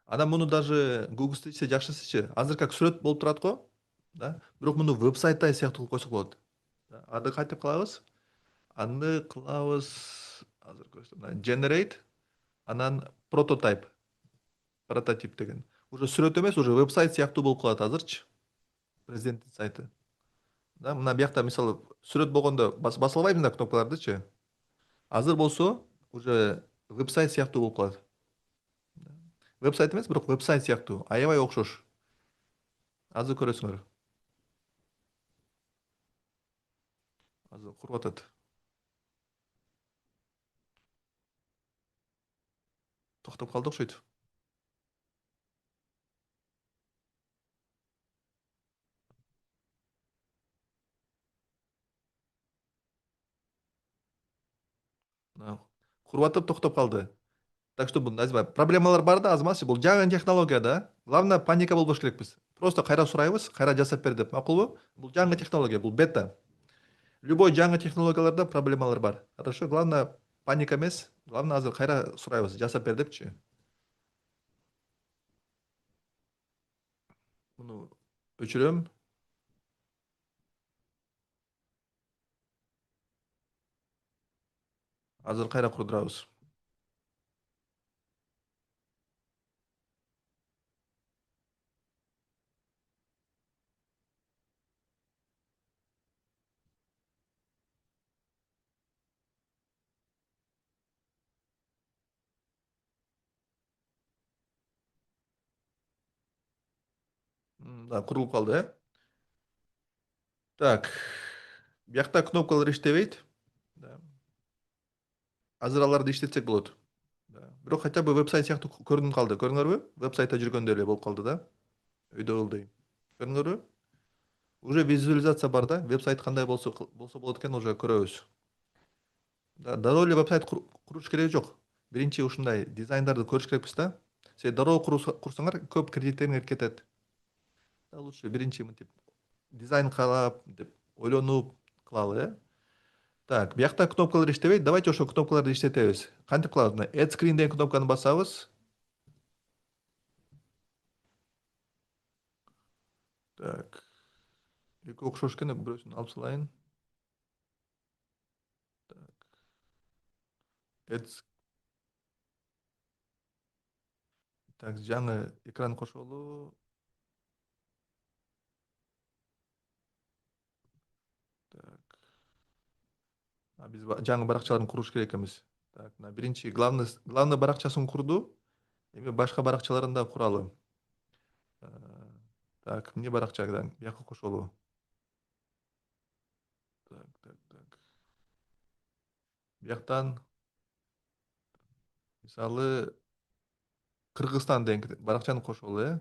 Анан муну даже Google Stitch'те жакшысычы. Азыр как сүрөт болуп турат го, да? Бирок муну веб-сайттай сыяктуу кылып койсок болот. Аны кантип кылабыз? Аны кылабыз азыр көрсөтөм. Generate, анан прототип деген. Уже сүрөт эмес, уже веб-сайт сыяктуу болуп калат азырчы. Президенттин сайты. Да, мына биякта мисалы сүрөт болгондо басып албайбыз да кнопкалардычы. Азыр болсо уже веб-сайт сыяктуу болуп калат. Веб-сайт эмес, бирок веб-сайт сыяктуу. Аябай окшош. Азыр көрөсүңөр. Азыр куруп атат. Токтоп калды окшойт. Куруп атып токтоп калды. Так что бул проблемалар бар да, азматчы. Бул жаңы технология да. Главное паника болбош керекпиз. Просто кайра сурайбыз, кайра жасап бер деп, макулбу? Бул жаңы технология, бул бета. Любой жаңы технологияларда проблемалар бар. Хорошо, главное паника эмес. Главное азыр кайра сурайбыз, жасап бер депчи. Муну өчүрөм. Азыр кайра курдурабыз. Да, курулуп калды, э? Так. Биякта кнопкалар иштебейт. Да. Азыр аларды иштетсек болот. Да. Бирок хотя бы веб-сайт сыяктуу көрүнүп калды. Көрдүңөрбү? Веб-сайтта жүргөндөй эле болуп калды да. Өйдө ылдый. Көрдүңөрбү? Уже визуализация бар да. Веб-сайт кандай болсо болот экен уже көрөбүз. Да, дароо эле веб-сайт куруш кереги жок. Биринчи ушундай дизайндарды көрүш керекпиз да. Сен дароо курсаңар көп кредиттериңер кетет. Да, лучше биринчи мынтип дизайн карап деп ойлонуп кылалы, э? Так, биякта кнопкалар иштебейт. Давайте ошо кнопкаларды иштетебиз. Кантип кылабыз? Мына Add Screen деген кнопканы басабыз. Так. Эки окшош экен, бирөөсүн алып салайын. Так. Add Так, жаңы экран кошолу. Так. Биз жаңы баракчаларын куруш керек экенбиз. Так, мына биринчи главный баракчасын курду. Эми башка баракчаларын да куралы. Э, Так, эмне баракчадан бияка кошолу. Так. Бияктан мисалы Кыргызстан деген баракчаны кошолу, э?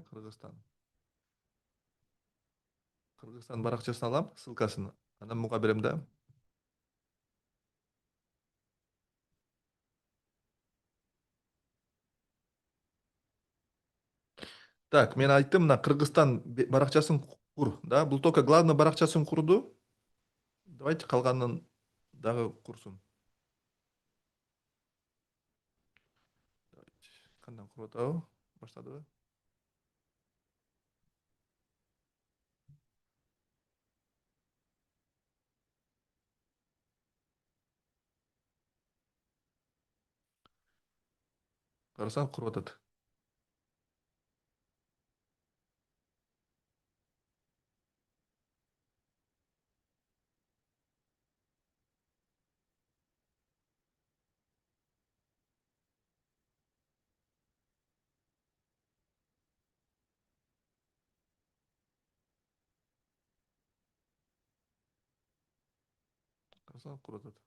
Кыргызстан баракчасын алам, ссылкасын. Анан буга берем да. Так, мен айттым, мына Кыргызстан баракчасын кур, да? Бул только главный баракчасын курду. Давайте калганын дагы курсун. Кандай куруп атабы? Баштадыбы? Карасаң куруп атат. карасаң куруп атат.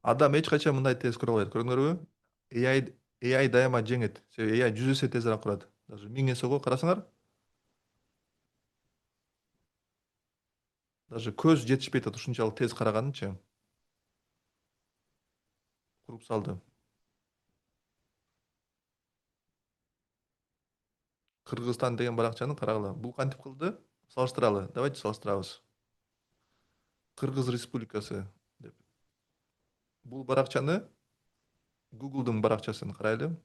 Адам эч качан мындай тез кура албайт. Көрдүңөрбү? AI дайыма жеңет. Себеби AI 100 эсе тезирээк курат. Даже 1000 эсе го карасаңар, даже көз жетишпей атат ушунчалык тез караганынчы. Куруп салды. Кыргызстан деген баракчаны карагыла. Бул кантип кылды? Салыштыралы. Давайте салыштырабыз. Кыргыз Республикасы деп. Бул баракчаны Google'дун баракчасын карайлы.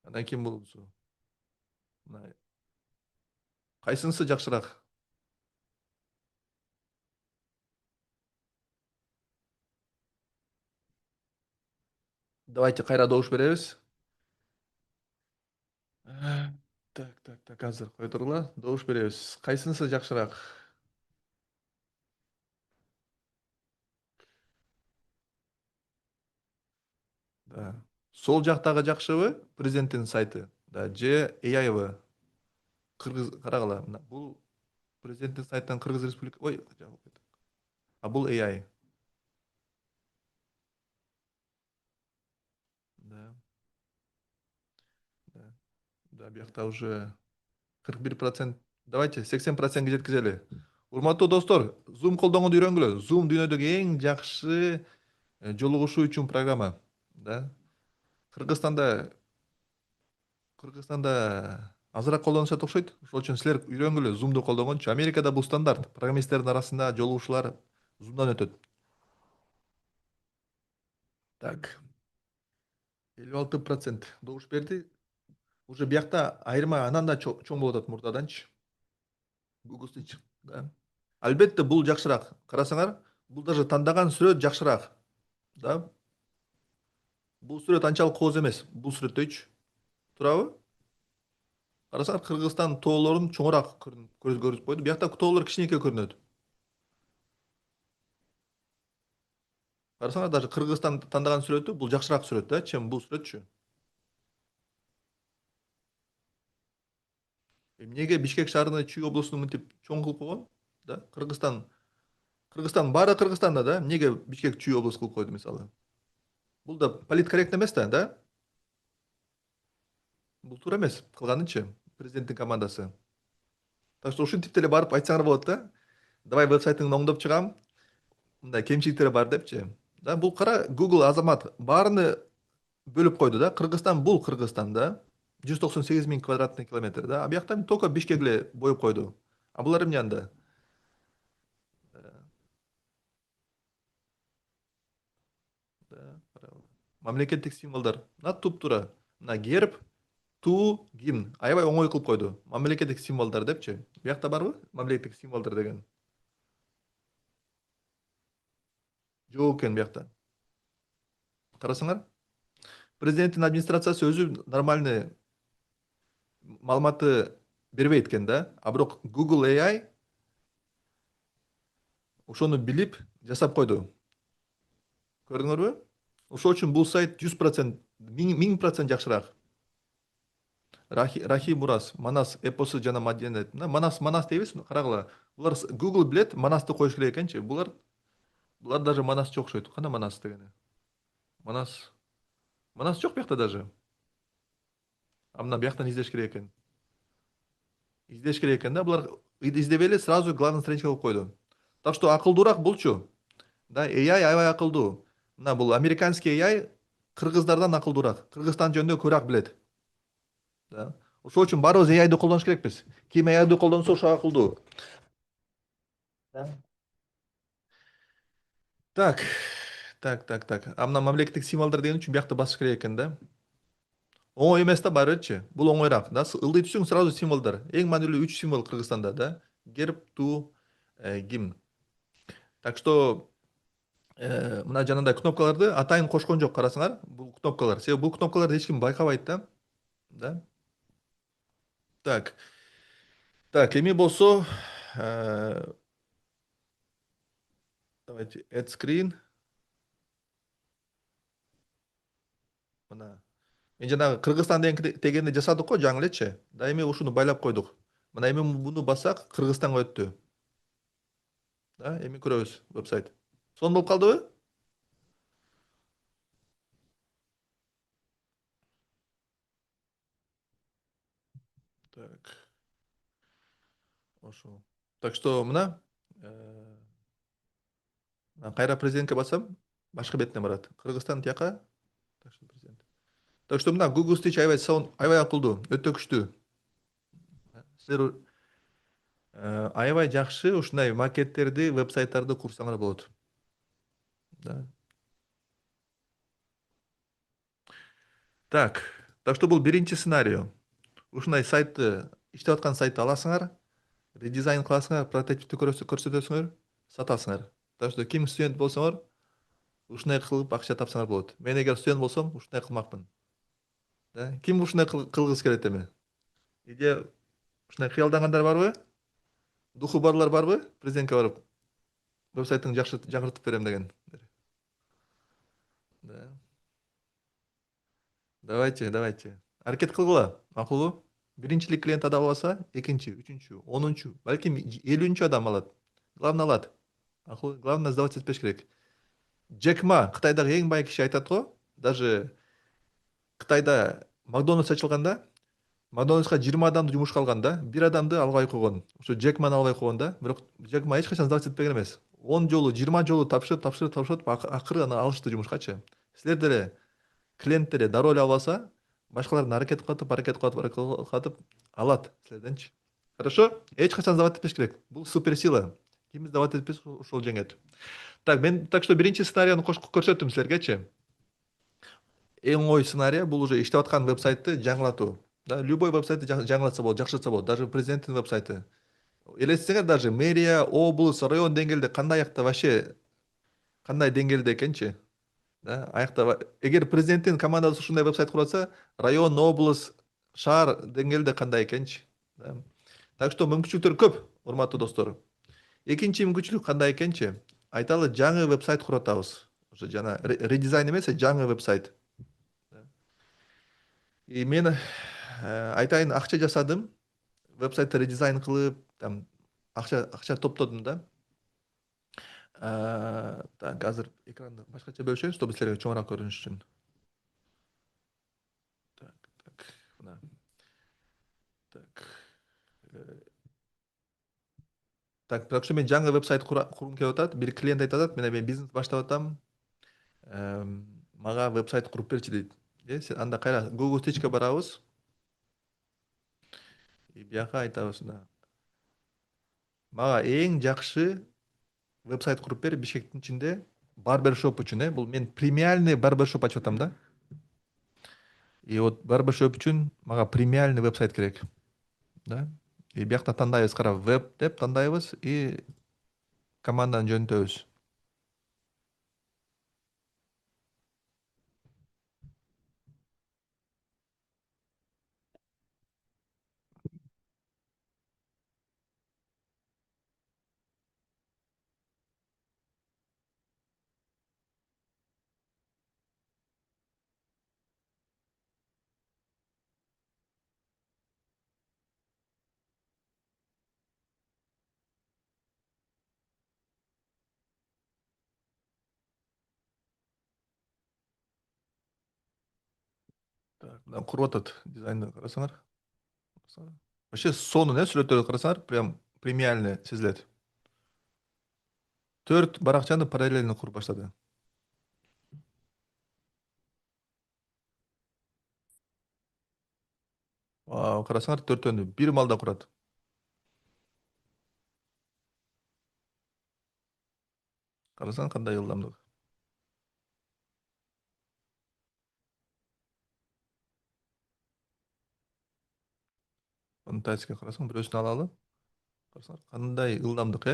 Андан кийин болсу. Мына кайсынысы жакшыраак? Давайте кайра добуш беребиз. Так, азыр кой тургула. Добуш беребиз. Кайсынысы жакшыраак? Да. Сол жактагы жакшыбы? Президенттин сайты. Да, же AIбы? Кыргыз карагыла. Мына бул президенттин сайтынан Кыргыз Республика. Ой, жабылып кетти. А бул AI. Да, да. Да, биякта уже 41%. Давайте 80%ге жеткизели. Урматтуу достор, Zoom колдонгонду үйрөнгүлө. Zoom дүйнөдөгү эң жакшы жолугушуу үчүн программа. Да. Кыргызстанда азыраак колдонушат окшойт. Ошол үчүн силер үйрөнгүлө Zoom'ду колдонгончу. Америкада бул стандарт. Программисттердин арасында жолугушуулар Zoom'дан өтөт. Так, 56% добуш берди. Уже биякта айырма анан да чоң болуп атат мурдаданчы. Google Stitch. Да. Албетте бул жакшыраак. Карасаңар, бул даже тандаган сүрөт жакшыраак. Да. Бул сүрөт анчалык кооз эмес. Бул сүрөттөйчү. Турабы? Карасаңар, Кыргызстан тоолорун чоңураак көрсөтүп койду. Биякта тоолор кичинекей көрүнөт. Карасаңар, даже Кыргызстан тандаган сүрөтү бул жакшыраак сүрөт да, чем бул сүрөтчү. Эмнеге Бишкек шаарына Чүй облусун мынтип чоң кылып койгон? Да, Кыргызстан баары Кыргызстанда да, эмнеге Бишкек Чүй облус кылып койду мисалы? Бул да политкорректно эмес да, да? Бул туура эмес кылганычы президенттин командасы. Так что ушинтип деле барып айтсаңар болот да. Давай веб-сайтыңды оңдоп чыгам. Мындай кемчиликтери бар депчи. Да, бул кара Google азамат баарыны бөлүп койду да. Кыргызстан да. 198 миң квадратный километр да. А бияктан только Бишкек эле боюп койду. А булар эмне анда? Да, мамлекеттик символдор. Мына туп-туура. Мына герб, ту, гимн. Аябай оңой кылып койду. Мамлекеттик символдор депчи. Биякта барбы? Мамлекеттик символдор деген. Жок экен биякта. Карасаңар, президенттин администрациясы өзү нормальный маалыматты бербейт экен да. А бирок Google AI ошону билип жасап койду. Көрдүңөрбү? Ошол үчүн бул сайт 100%, 1000% жакшыраак. Рахи Мурас, Манас эпосу жана маданият. Манас дейбиз, карагыла. Булар Google билет, Манасты коюш керек экенчи. Булар даже Манасчы окшойт. Кандай Манас дегени? Манас. Манас жок биякта даже. А мына бияктан издеш керек экен. Издеш керек экен да. Булар издебей эле сразу главный страничка кылып койду. Так что акылдуураак булчу. Да, AI аябай акылдуу. Мына бул американский AI кыргыздардан акылдуураак. Кыргызстан жөнүндө көбүрөөк билет. Да. Ошол үчүн баарыбыз AIды колдонуш керекпиз. Ким AIды колдонсо ошо акылдуу. Да. Так, так. А мына мамлекеттик символдор деген үчүн биякты басыш керек экен да. Оңой эмес да баарычы. Бул оңойраак да. Ылдый түшүң сразу символдор. Эң маанилүү 3 символ Кыргызстанда да. Герб, ту, гимн. Так что мына жанагындай кнопкаларды атайын кошкон жок, карасаңар. Бул кнопкалар. Себеби бул кнопкаларды эч ким байкабайт да. Да. Так. Так, эми болсо давайте add screen. Мына Мен жанагы Кыргызстан дегенди жасадык го жаңы элечи. Да эми ушуну байлап койдук. Мына эми буну бассак Кыргызстанга өттү. Да, эми көрөбүз веб-сайт. Сонун болуп калдыбы? Так, ошо. Так что мына кайра президентке бассам, башка бетине барат. Кыргызстан тияка. Так что президент. Так что мына Google Stitch аябай акылдуу, өтө күчтүү. Силер аябай жакшы ушундай макеттерди, веб-сайттарды курсаңар болот. Да. Так, так что бул биринчи сценарий. Ушундай сайтты, иштеп аткан сайтты аласыңар, редизайн кыласыңар, прототипти көрсөтөсүңөр, сатасыңар. Так что ким студент болсоңор, ушундай кылып акча тапсаңар болот. Мен эгер студент болсом, ушундай кылмакмын. Да? Ким ушундай кылгысы келет эми? Иде ушундай кыялдангандар барбы? Духу барлар барбы? Президентке барып, веб-сайттың жакшы жаңыртып берем деген. Да. Давайте. Аракет кылгыла. Макулбу? Биринчилик клиент ада болбаса, экинчи, үчүнчү, онунчу, балким 50-нчү адам алат. Главное алат. Макул, главное сдавать этпеш керек. Джек Ма, Кытайдагы эң бай киши айтат го, даже Кытайда Макдональдс ачылганда, Макдональдска 20 адамды жумушка алган да, бир адамды албай койгон. Ошо Джек Маны албай койгон да. Бирок Джек Ма эч качан сдавать этпеген эмес. 10 жолу, 20 жолу тапшырып, акыры аны алышты жумушкачы. Силер деле клиенттери дароо эле албаса, башкалардын аракет кылып алат силерденчи. Хорошо? Эч качан сдавать этпеш керек. Бул суперсила. Ким сдавать этпес, ошол жеңет. Так, мен так что биринчи сценарийни көрсөттүм силергечи. Эң оңой сценарий бул уже иштеп аткан веб-сайтты жаңылатуу. Да, любой веб-сайтты жаңылатса болот, жакшыртса болот. Даже президенттин веб-сайты. Элестеңер, даже мэрия, область, район деңгээлде кандай аякта вообще кандай деңгээлде экенчи? Да, аякта эгер президенттин командасы ушундай веб-сайт куруп атса, район, область, шаар деңгээлде кандай экенчи? Да. Так что мүмкүнчүлүктөр көп, урматтуу достор. Экинчи мүмкүнчүлүк кандай экенчи? Айталы жаңы веб-сайт куруп атабыз. Ошо жана редизайн эмес, жаңы веб-сайт. И мен айтайын акча жасадым, веб-сайтты редизайн кылып, там акча топтодум да. Так, азыр экранды башкача бөлүшөйүн, чтобы силерге чоңураак көрүнүш үчүн. Так, мына. Так. э, так что мен жаңы веб-сайт кургум келип атат. Бир клиент айтып атат, мен бизнес баштап атам. Мага веб-сайт куруп берчи дейт. Анда кайра Google Stitch'ке барабыз. И бияка айтабыз да. Мага эң жакшы веб-сайт куруп бер Бишкектин ичинде барбершоп үчүн, бул мен премиальный барбершоп ачып атам да. И вот барбершоп үчүн мага премиальный веб-сайт керек. Да? И биякта тандайбыз, карап, веб деп тандайбыз и команданы жөнөтөбүз. Так, мына куруп атат дизайнды карасаңар. Вообще сонун сүрөттөрдү карасаңар, прям премиальный сезилет. 4 баракчаны параллельно куруп баштады. Карасаңар, 4-өнү бир маалда курат. Карасаң кандай ылдамдык. Фантастика, карасаң бирөөсүн алалы. Карасаңар кандай ылдамдык,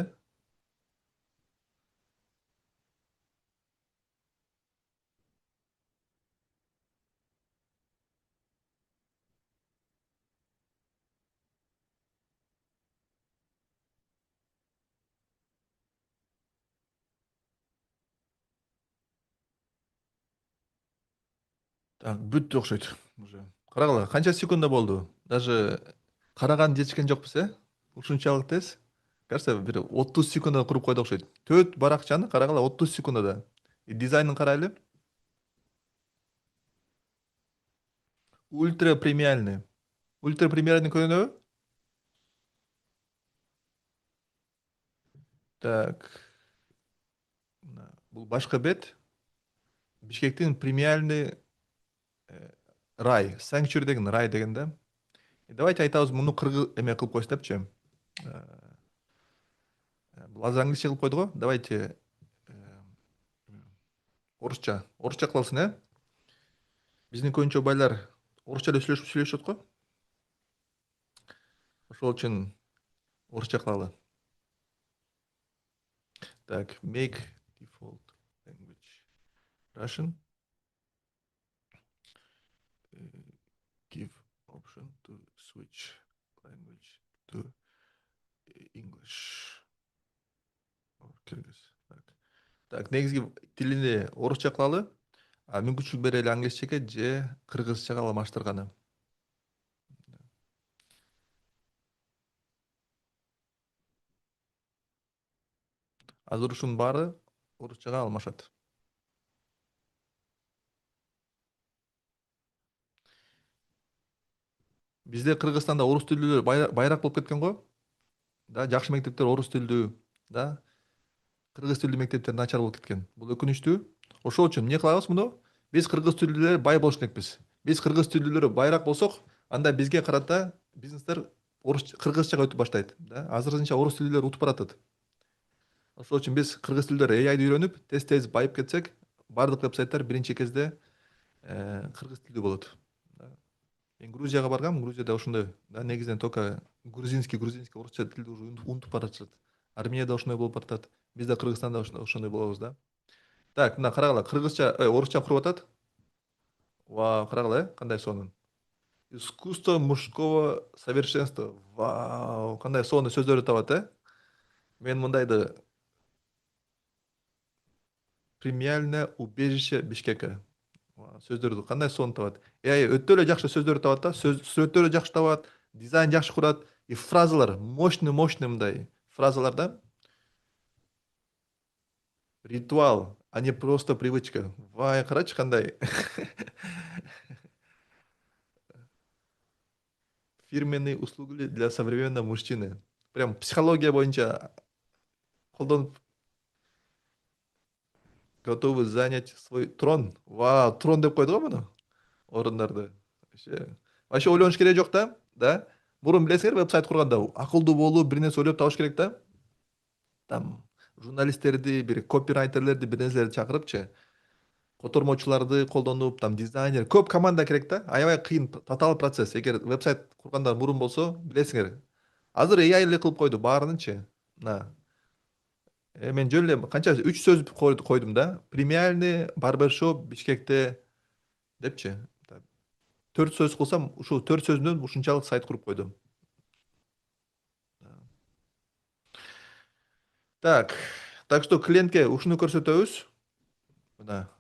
Так, бүттү окшойт. уже карагыла канча секунда болду, даже караган жетишкен жокпуз, ушунчалык тез. Кажется, бир 30 секундада куруп койду окшойт. 4 баракчаны карагыла 30 секундада. Дизайнын карайлы. Ультра премиальный. Ультра премиальный көрүнөбү? Так, бул башка бет. Бишкектин премиальный рай, Sanctuary деген рай деген да. Давайте айтабыз муну кыргыз эме кылып койсун депчи. Бул азыр англисче кылып койду го. Давайте орусча кылсын, Биздин көбүнчө байлар орусча эле сүйлөшөт го. Ошол үчүн орусча кылалы. Так, make default language Russian. Give option to switch language to English or Kyrgyz. Так, негизги тилини орусча кылалы, а мүмкүнчүлүк берели англисчеге же кыргызчага алмаштырганы. Азыр ушунун баары орусчага алмашат. Бизде Кыргызстанда орус тилдүүлөр байраак болуп кеткен го. Да, жакшы мектептер орус тилдүү, да. Кыргыз тилдүү мектептер начар болуп кеткен. Бул өкүнүчтүү. Ошол үчүн эмне кылабыз муну? Биз кыргыз тилдүүлөр бай болуш керекпиз. Биз кыргыз тилдүүлөр байраак болсок, анда бизге карата бизнестер кыргызчага өтүп баштайт, да. Азырынча орус тилдүүлөр утуп баратат. Ошол үчүн биз кыргыз тилдүүлөр AI-ды үйрөнүп, тез байып кетсек, бардык вебсайттар биринчи кезде кыргыз тилдүү болот. Мен Грузияга баргам, Грузияда ошондой, да, негизинен только грузинский орусча тилди уже унутуп баратышат. Арменияда ошондой болуп баратат. Биз да Кыргызстанда ошондой болобуз, да. Так, мына карагыла, орусча куруп атат. Вау, карагыла, кандай сонун. Искусство мужского совершенства. Вау, кандай сонун сөздөр табат, Мен мындайды премиальное убежище Бишкека. Сөздөрдү кандай сонун табат. Өтө эле жакшы сөздөр табат да, сүрөттөрү жакшы табат, дизайн жакшы курат, и фразалар мощный мындай фразалар да. Ритуал, а не просто привычка. Вай, карачы кандай. Фирменные услуги для современного мужчины. Прям психология боюнча колдонуп готовы занять свой трон. Вау, трон деп койду го муну. Орундарды. Вообще ойлонуш керек жок да, да. Мурун билесиңер, вебсайт курганда акылдуу болуп, бир нерсе ойлоп табыш керек да. Там журналисттерди, бир копирайтерлерди, бир нерселерди чакырыпчы, котормочуларды колдонуп, там дизайнер, көп команда керек да. Аябай кыйын, татаал процесс. Эгер вебсайт кургандан мурун болсо, билесиңер. Азыр AI эле кылып койду баарынчы. На. Мен жөн эле канча 3 сөз койдум да. Премиальный барбершоп Бишкекте депчи. 4 сөз кылсам, ушул 4 сөзүнөн ушунчалык сайт куруп койдум. Так, так что клиентке ушуну көрсөтөбүз. Мына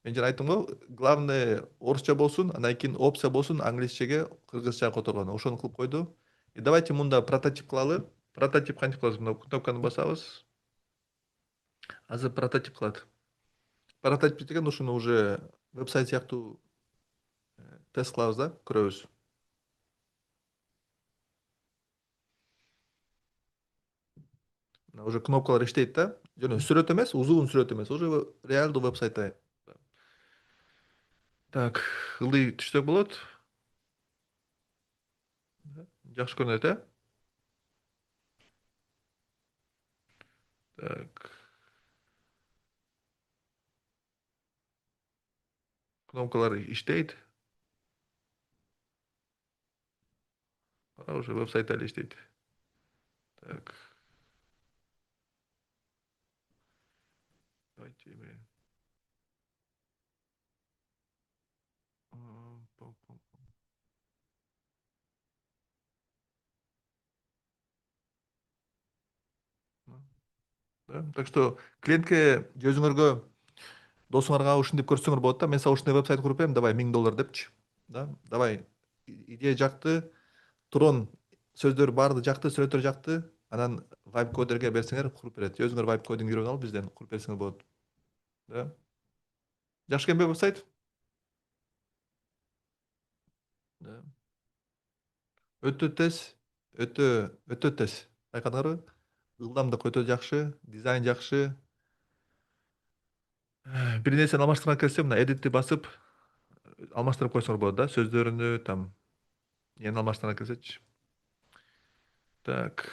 мен жана айттым го, главное орусча болсун, андан кийин опция болсун англисчеге, кыргызчага которгон. Ошону кылып койду. И давайте мында прототип кылалы. Прототип кантип кылабыз? Мына кнопканы басабыз. Азыр прототип кылат. Прототип деген ушуну уже вебсайт сыяктуу тест кылабыз да, көрөбүз. Уже кнопкалар иштейт да. Жана сүрөт эмес, узун сүрөт эмес, уже реалдуу вебсайтта. Так, ылдый түшсөк болот. Жакшы көрүнөт, Так. Кнопкалар иштейт. Уже вебсайт эле иштейт. Так. Давайте Да? Так что клиентке же өзүңөргө досуңарга ушинтип көрсөңөр болот да. Мен сага ушундай вебсайт куруп берем, давай $1000 депчи. да. Давай. Идея жакты, трон сөздөрү баары жакты, сүрөттөр жакты. Анан vibe кодерге берсеңер куруп берет. Өзүңөр vibe кодинг үйрөнүп алып бизден куруп берсеңер болот. Да. Жакшы экенби бул сайт? Да. Өтө тез, өтө өтө тез. Байкадыңарбы? Ылдамдык өтө жакшы, дизайн жакшы. Бир нерсени алмаштырган кезде мына эдитти басып алмаштырып койсоңор болот да, сөздөрүнү там эмне алмаштырган кезечи. Так.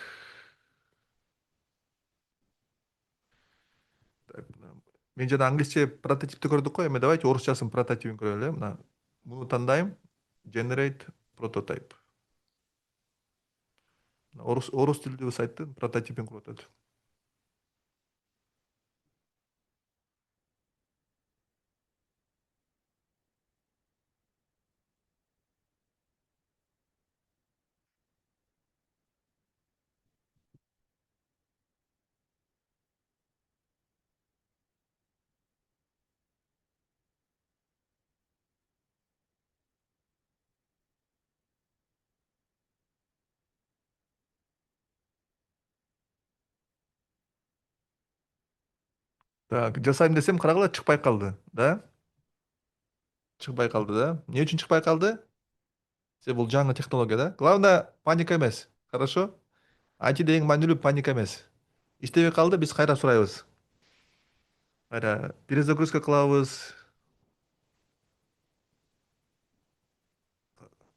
Так, мен жана англисче прототипти көрдүк го, эми давайте орусчасын прототипин көрөлү. Мына муну тандайм. Generate prototype. Орус тилдүү сайттын прототипин куруп атат. Так, жасайм десем карагыла чыкпай калды, да? Чыкпай калды, да? Эмне үчүн чыкпай калды? Себеби бул жаңы технология, да? Главное, паника эмес. Хорошо? IT эң маанилүү паника эмес. Иштебей калды, биз кайра сурайбыз. Кайра перезагрузка кылабыз.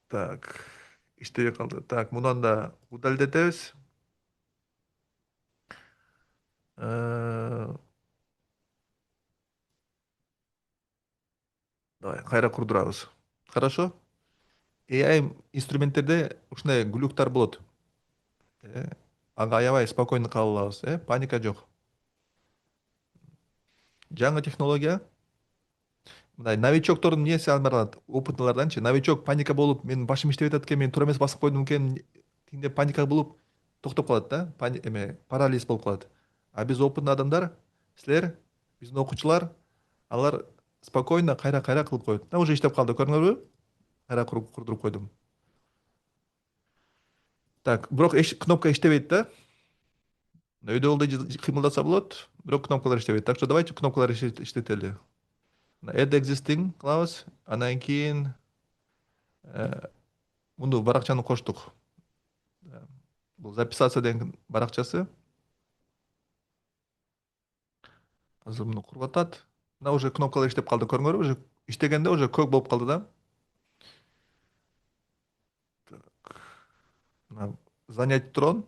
Так, иштебей калды. Так, мундан да удалдетебиз. Э, Давай, кайра курдурабыз. Хорошо? AI инструменттерде ушундай глюктар болот. Э, Ага аябай спокойно кабыл алабыз, паника жок. Жаңы технология, мындай новичоктордун эмнеси алат, опытныйларданчы. Новичок паника болуп, менин башым иштебей атат экен, мен туура эмес басып койдум экен, тигиндей паника болуп токтоп калат да, эме парализ болуп калат. А биз опытный адамдар, силер, биздин окуучулар, алар спокойно кайра кайра кылып коет. Да, уже иштеп калды, көрдүңөрбү? Кайра курдуруп койдум. Так, бирок кнопка иштебейт да. Өйдө болду кыймылдаса болот, бирок кнопкалар иштебейт. Так что давайте кнопкалар иштетели. Add existing кылабыз. Анан кийин муну баракчаны коштук. Бул записаться деген баракчасы. Азыр муну куруп атат. Мына уже кнопкалар иштеп калды, көрүңөрбү? Уже иштегенде уже көк болуп калды да. Мына занять трон.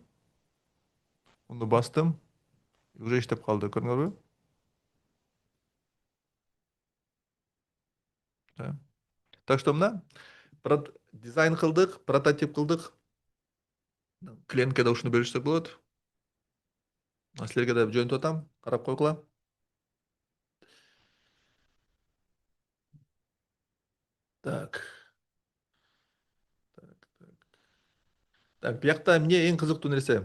Муну бастым. Уже иштеп калды, көрүңөрбү? Да. Так что мына дизайн кылдык, прототип кылдык. Клиентке да ушуну беришсек болот. Силерге да жөнөтүп атам, карап койгула. Так, так, так. Так, биякта эмне эң кызыктуу нерсе?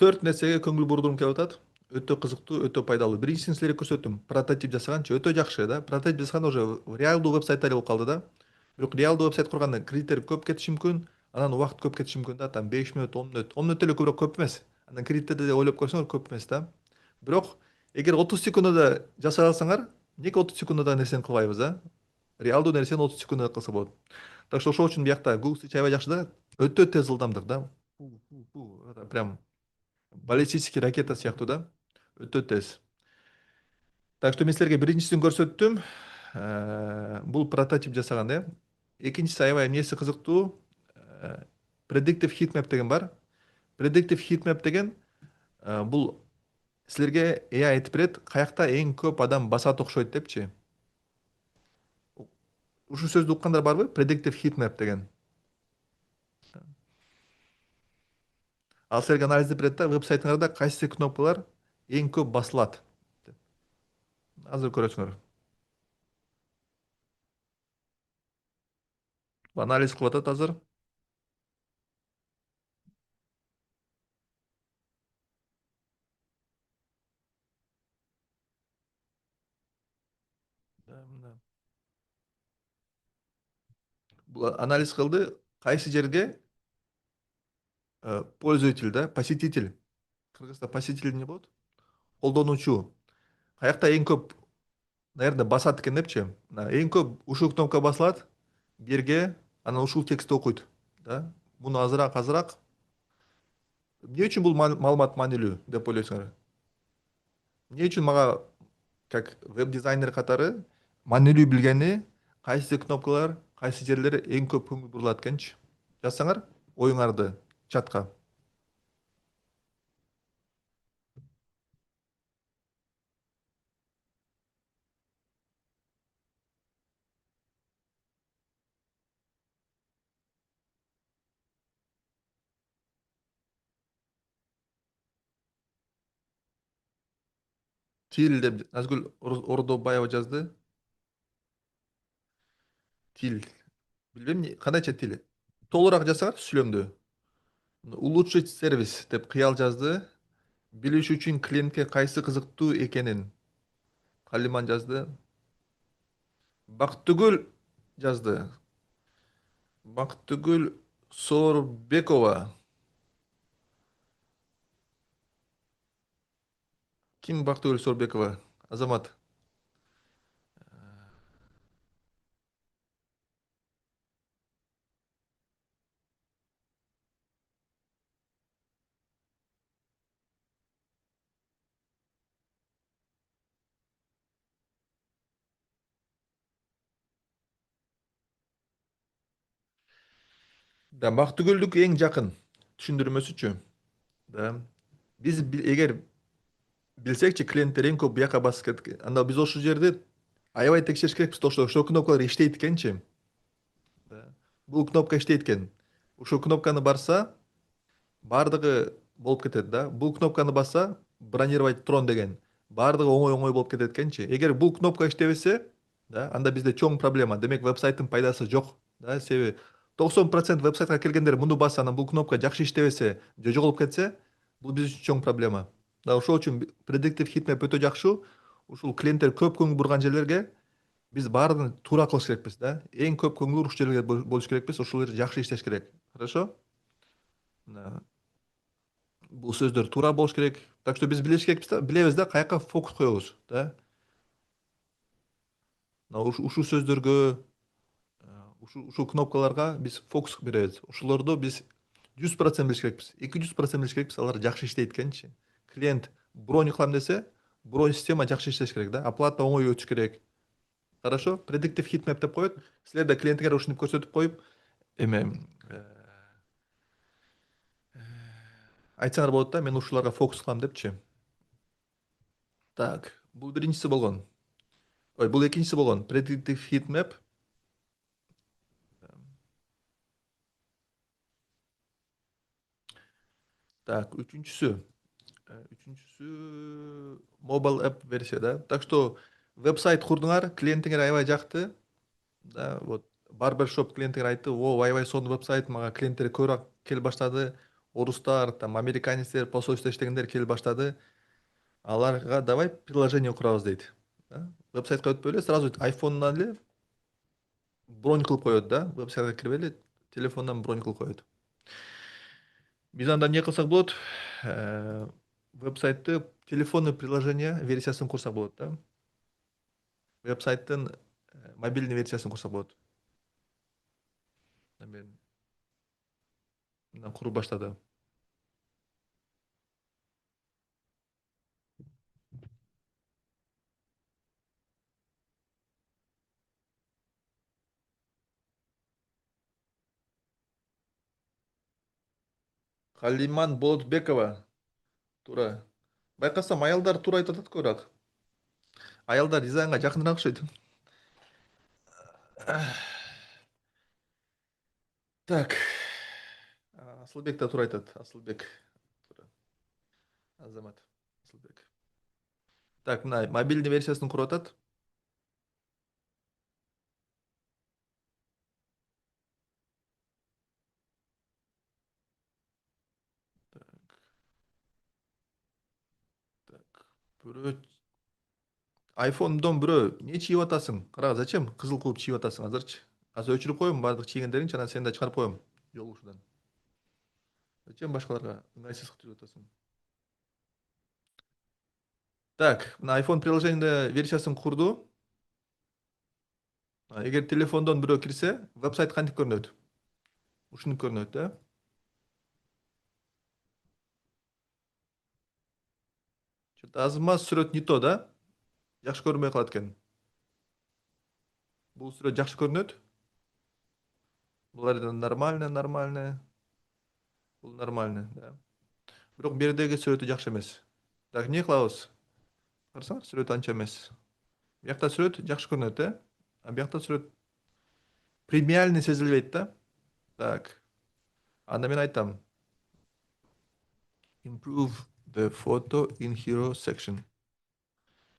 Төрт нерсеге көңүл бурдургум келип атат. Өтө кызыктуу, өтө пайдалуу. Биринчисин силерге көрсөттүм. Прототип жасаганчы өтө жакшы, да. Прототип жасаганда уже реалдуу веб-сайттар болуп калды, да. Бирок реалдуу веб-сайт курганда кредиттер көп кетиши мүмкүн, анан убакыт көп кетиши мүмкүн, да. Там 5 мүнөт, 10 мүнөт. 10 мүнөт деле көп эмес. Анан кредиттерди деле ойлоп көрсөңөр көп эмес, да. Бирок эгер 30 секундада жасай алсаңар, эмнеге 30 секундада нерсени кылбайбыз, а? Реалдуу нерсени 30 секундада кылса болот. Так что ошол үчүн биякта Google Stitch аябай жакшы, да. Өтө тез ылдамдык, да. Это прям баллистический ракета сыяктуу, да. Өтө тез. Так что мен силерге биринчисин көрсөттүм. Бул прототип жасаган, экинчиси аябай эмнеси кызыктуу. Predictive heatmap деген бар. Predictive heatmap деген бул силерге AI айтып берет, каякта эң көп адам басат окшойт депчи. Ушул сөздү уккандар барбы? Predictive heatmap деген. Ал силерге анализдеп берет да, веб-сайтыңарда кайсы кнопкалар эң көп басылат. Азыр көрөсүңөр. Анализ кылып атат азыр. Да, мына. Бул анализ кылды, кайсы жерге пользователь, да, посетитель. Кыргызда посетитель эмне болот? Колдонуучу. Каякта эң көп, наверное, басат экен депчи. Эң көп ушул кнопка басылат, бирге, анан ушул текстти окуйт. Да? Муну азыраак. Эмне үчүн бул маалымат маанилүү деп ойлойсуңар? Эмне үчүн мага как веб-дизайнер катары маанилүү билгени кайсы кнопкалар, кайсы жерлер эң көп көңүл бурулат экенчи? Жазсаңар оюңарды чатка. Тил деп Назгүл Ордобаева жазды. Тил. Билбейм, кандайча тил. Толураак жазсаңар сүйлөмдү. Улучшить сервис деп кыял жазды. Билиш үчүн клиентке кайсы кызыктуу экенин Калиман жазды. Бактыгүл жазды. Бактыгүл Соорбекова. Ким Бактыгүл Соорбекова? Азамат. Да, Бактыгүлдүк эң жакын түшүндүрмөсүчү. Да. Биз эгер билсекчи клиенттер эң көп бияка басып кеткен. Анда биз ошол жерде аябай текшериш керекпиз. Ошол кнопкалар иштейт экенчи. Да. Бул кнопка иштейт экен. Ушул кнопканы барса, баардыгы болуп кетет да. Бул кнопканы басса, бронировать трон деген. Баардыгы оңой болуп кетет экенчи. Эгер бул кнопка иштебесе, да, анда бизде чоң проблема. Демек вебсайттын пайдасы жок. Да, себеби 90% вебсайтка келгендер муну басса, анан бул кнопка жакшы иштебесе, же жоголуп кетсе, бул биз үчүн чоң проблема. Да, ошол үчүн предиктив хитмап өтө жакшы. Ушул клиенттер көп көңүл бурган жерлерге биз баарын туура кылыш керекпиз, да. Эң көп көңүл ушул жерлерге болуш керекпиз, ошол жер жакшы иштеш керек. Хорошо? Да. Бул сөздөр туура болуш керек. Так что биз билиш керекпиз да, билебиз да, каяка фокус коебуз, да. Ушул сөздөргө, ушул кнопкаларга биз фокус беребиз. Ошолорду биз 100% билиш керекпиз. 200% билиш керекпиз, алар жакшы иштейт экенчи. Клиент бронь кылам десе, бронь система жакшы иштеш керек, да. Оплата оңой өтүш керек. Хорошо? Predictive heatmap деп коет. Силер да клиенттерге ушинтип көрсөтүп коюп, эме айтсаңар болот да, мен ушуларга фокус кылам депчи. Так, бул биринчиси болгон. Ой, бул экинчиси болгон. Predictive heatmap. Так, үчүнчүсү mobile app версия, да. Так что веб-сайт курдуңар, клиентиңер аябай жакты. Да, вот барбершоп клиенттер айтты, о, аябай сонун веб-сайт, мага клиенттер көбүрөөк келе баштады. Орустар, там американецтер, посольство иштегендер келе баштады. Аларга давай приложение курабыз дейт. Да? Веб-сайтка өтпөй эле сразу айфонунан эле бронь кылып коет, да. Веб-сайтка кирип эле телефондон бронь кылып коет. Биз анда эмне кылсак болот? Веб-сайтты телефонный приложение версиясын курсак болот, да. Веб-сайттын мобильный версиясын курсак болот. Мен мындан куруп баштады. Калиман Болотбекова. Туура. Байкасам аялдар туура айтып атат көбүрөөк. Аялдар дизайнга жакыныраак окшойт. Так. Асылбек да туура айтат. Асылбек. Туура. Азамат. Асылбек. Так, мына мобильный версиясын куруп атат. Так, так. Бирөө айфондон бирөө эмне чийип атасың? Кара, зачем кызыл кылып чийип атасың азырчы? Азыр өчүрүп коеюн баардык чийгендериңчи, анан сени да чыгарып коем жолугушуудан. Зачем башкаларга ыңгайсыз кылып жүрүп атасың? Так, мына iPhone приложениеде версиясын курду. Эгер телефондон бирөө кирсе, веб-сайт кантип көрүнөт? Ушинтип көрүнөт да. Что-то азырмаз сүрөт не то да. Жакшы көрүнбөй калат экен. Бул сүрөт жакшы көрүнөт. Булар нормально, нормально. Бул нормально, да. Бирок бердеги сүрөтү жакшы эмес. Так, эмне кылабыз? Карасаңар, сүрөт анча эмес. Биякта сүрөт жакшы көрүнөт, э? А биякта сүрөт премиальный сезилбейт да. Так. Анда мен айтам. Improve the photo in hero section.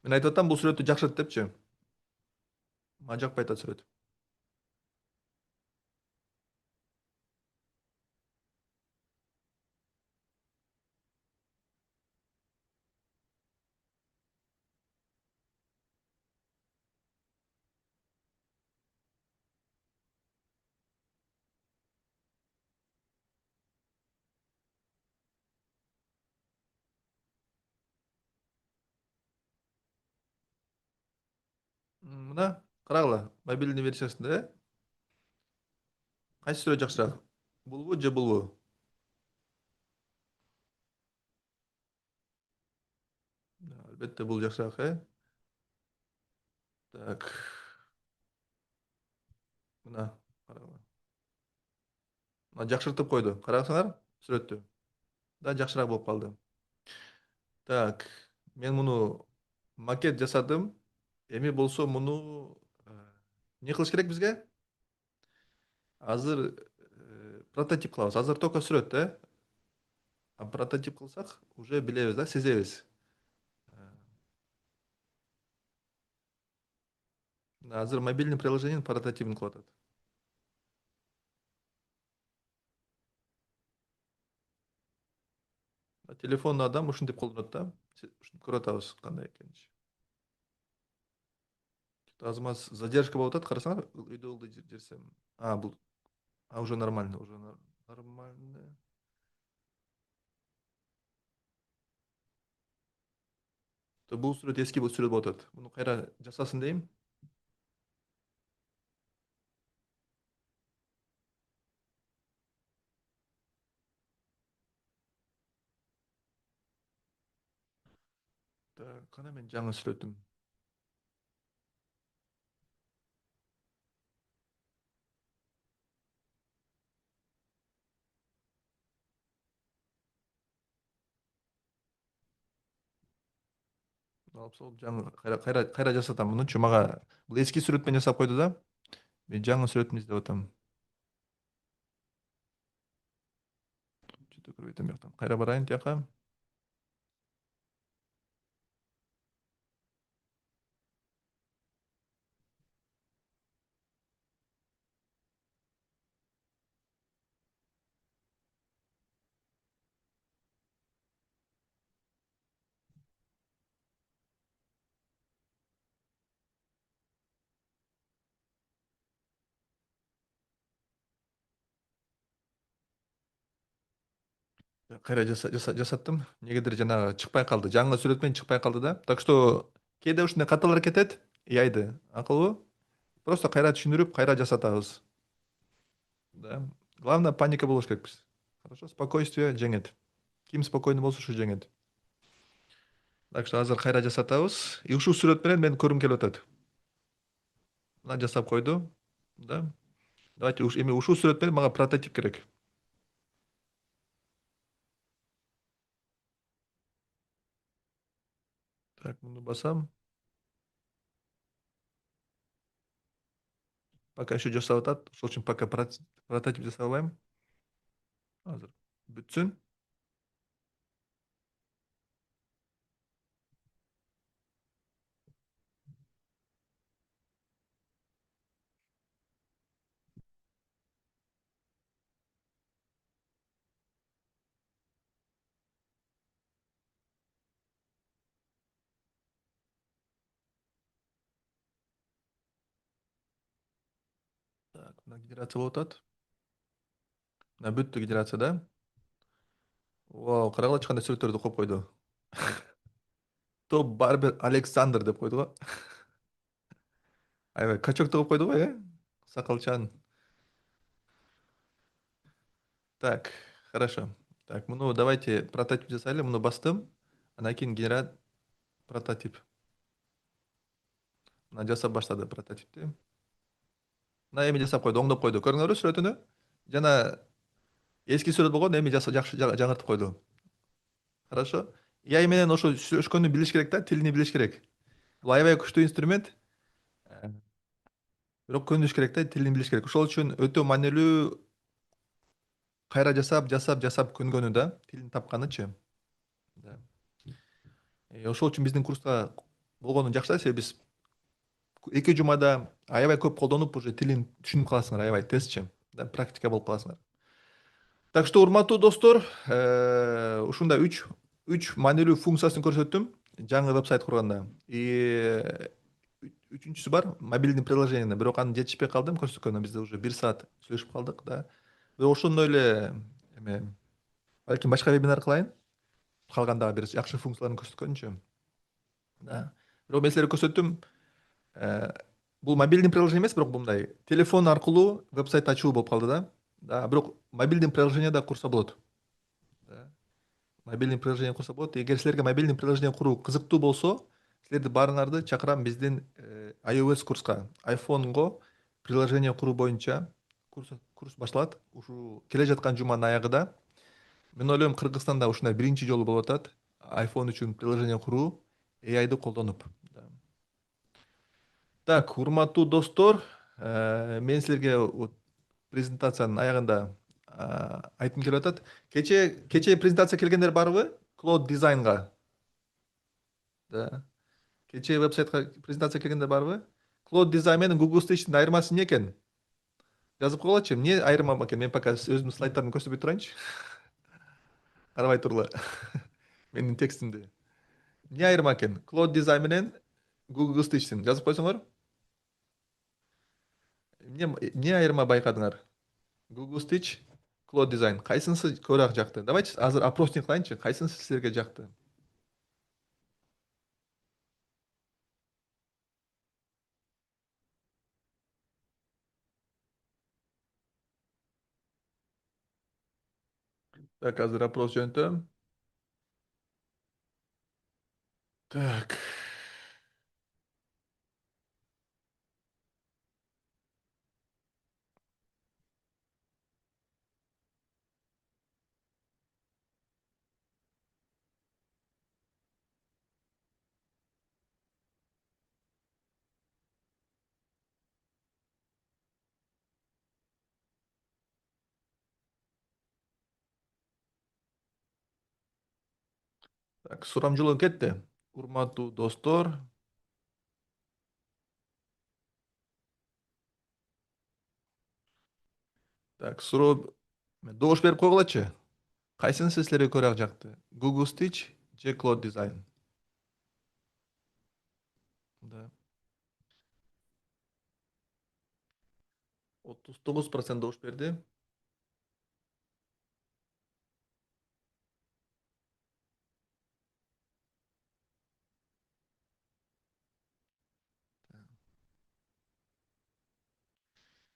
Мен айтып атам, бул сүрөттү жакшырт депчи. Мага жакпай атат сүрөт. Мына карагыла, мобильный версиясында, э? Кайсы сүрөт жакшыраак? Булбу же булбу? Албетте бул жакшыраак, э? Так. Мына карагыла. Мына жакшыртып койду. Карасаңар сүрөттү. Да жакшыраак болуп калды. Так. Мен муну макет жасадым. Эми болсо муну эмне кылыш керек бизге? Азыр прототип кылабыз. Азыр только сүрөт, э? А прототип кылсак уже билебиз да, сезебиз. Азыр мобильный приложениенин прототипин кылып атат. Телефонду адам ушинтип колдонот да. Ушинтип көрүп атабыз кандай экенин. Азырмаз задержка болуп атат, карасаңар, үйдө ылдый жерсем. Бул уже нормально, уже нормально. Бул сүрөт эски бул сүрөт болуп атат. Муну кайра жасасын дейм. Так, кана мен жаңы сүрөтүм. Алып сол жаңы кайра жасатам мунучу. Мага бул эски сүрөт менен жасап койду да. Мен жаңы сүрөтүн издеп атам. Чөтө көрбөй атам бияктан. Кайра барайын тияка. Кайра жасаттым. Негедир жанагы чыкпай калды. Жаңы сүрөт менен чыкпай калды да. Так что кээде ушундай каталар кетет. Яйды. Акылбы? Просто кайра түшүндүрүп, кайра жасатабыз. Да. Главное паника болуш керекпиз. Хорошо, спокойствие жеңет. Ким спокойный болсо ушу жеңет. Так что азыр кайра жасатабыз. И ушул сүрөт менен мен көргүм келип атат. Мына жасап койду. Да. Давайте эми ушул сүрөт менен мага прототип керек. Так, муну басам. Пока еще жасап атат. Ошол үчүн пока прототип жасап алайм. Азыр бүтсүн. Мына генерация болуп атат. Мына бүттү генерация да. Вау, карагыла кандай сүрөттөрдү коюп койду. Топ барбер Александр деп койду го. Аябай качок тыгып койду го, Сакалчан. Так, хорошо. Так, муну давайте прототип жасайлы. Муну бастым. Анан кийин генерат прототип. Мына жасап баштады прототипти. Мына эми жасап койду, оңдоп койду. Көрдүңөрбү сүрөтүнү? Жана эски сүрөт болгон, эми жакшы жаңыртып койду. Хорошо. AI менен ошо сүйлөшкөнү билиш керек да, тилини билиш керек. Бул аябай күчтүү инструмент. Э, Бирок көнүш керек да, тилин билиш керек. Ошол үчүн өтө маанилүү кайра жасап көнгөнү да, тилин тапканычы. Да. Ошол үчүн биздин курста болгону жакшы да, себеби биз 2 жумада аябай көп колдонуп уже тилин түшүнүп каласыңар, аябай тезче. Да, практика болуп каласыңар. Так что, урматтуу достор, ушундай үч маанилүү функциясын көрсөттүм жаңы веб-сайт курганда. И үчүнчүсү бар, мобильный приложение. Бирок аны жетишпей калдым көрсөткөнгө. Бизде уже 1 саат сүйлөшүп калдык да. Бирок ошондой эле эме, балким башка вебинар кылайын. Калган бир жакшы функцияларын көрсөткөнчү. Да. Бирок мен силерге көрсөттүм. Э, Бул мобильный приложение эмес, бирок мындай телефон аркылуу веб-сайт ачуу болуп калды да. Да, бирок мобильный приложение да курса болот. Да. Мобильный приложение курса болот. Эгер силерге мобильный приложение куруу кызыктуу болсо, силерди баарыңарды чакырам биздин iOS курска. iPhone'го приложение куруу боюнча курс башталат. Ушул келе жаткан жуманын аягында. Мен ойлойм, Кыргызстанда ушундай биринчи жолу болуп атат. iPhone үчүн приложение куруу AI'ды колдонуп. Да. Так, урматтуу достор, мен силерге презентациянын аягында айткым келип атат. Кечээ презентация келгендер барбы? Cloud Design'га. Да. Кечээ веб-сайтка презентация келгендер барбы? Cloud Design менен Google Stage'дин айырмасы эмне экен? Жазып койгулачы. Эмне айырма экен? Мен пока өзүмдүн слайдтарымды көрсөтпөй турайынчы. Карабай тургула. Менин текстимди. Эмне айырма экен? Cloud Design менен Google Stage'дин жазып койсоңор. Эмне айырма байкадыңар? Google Stitch, Cloud Design. Кайсынысы көбүрөөк жакты? Давайте азыр опросник кылайынчы. Кайсынысы силерге жакты? Так, азыр опрос жөнөтөм. Так. Так, сурамжылоо кетти. Урматтуу достор. Так, суроо добуш берип койгулачы. Кайсынысы силерге көбүрөөк жакты? Google Stitch же Cloud Design? Да. 39% добуш берди.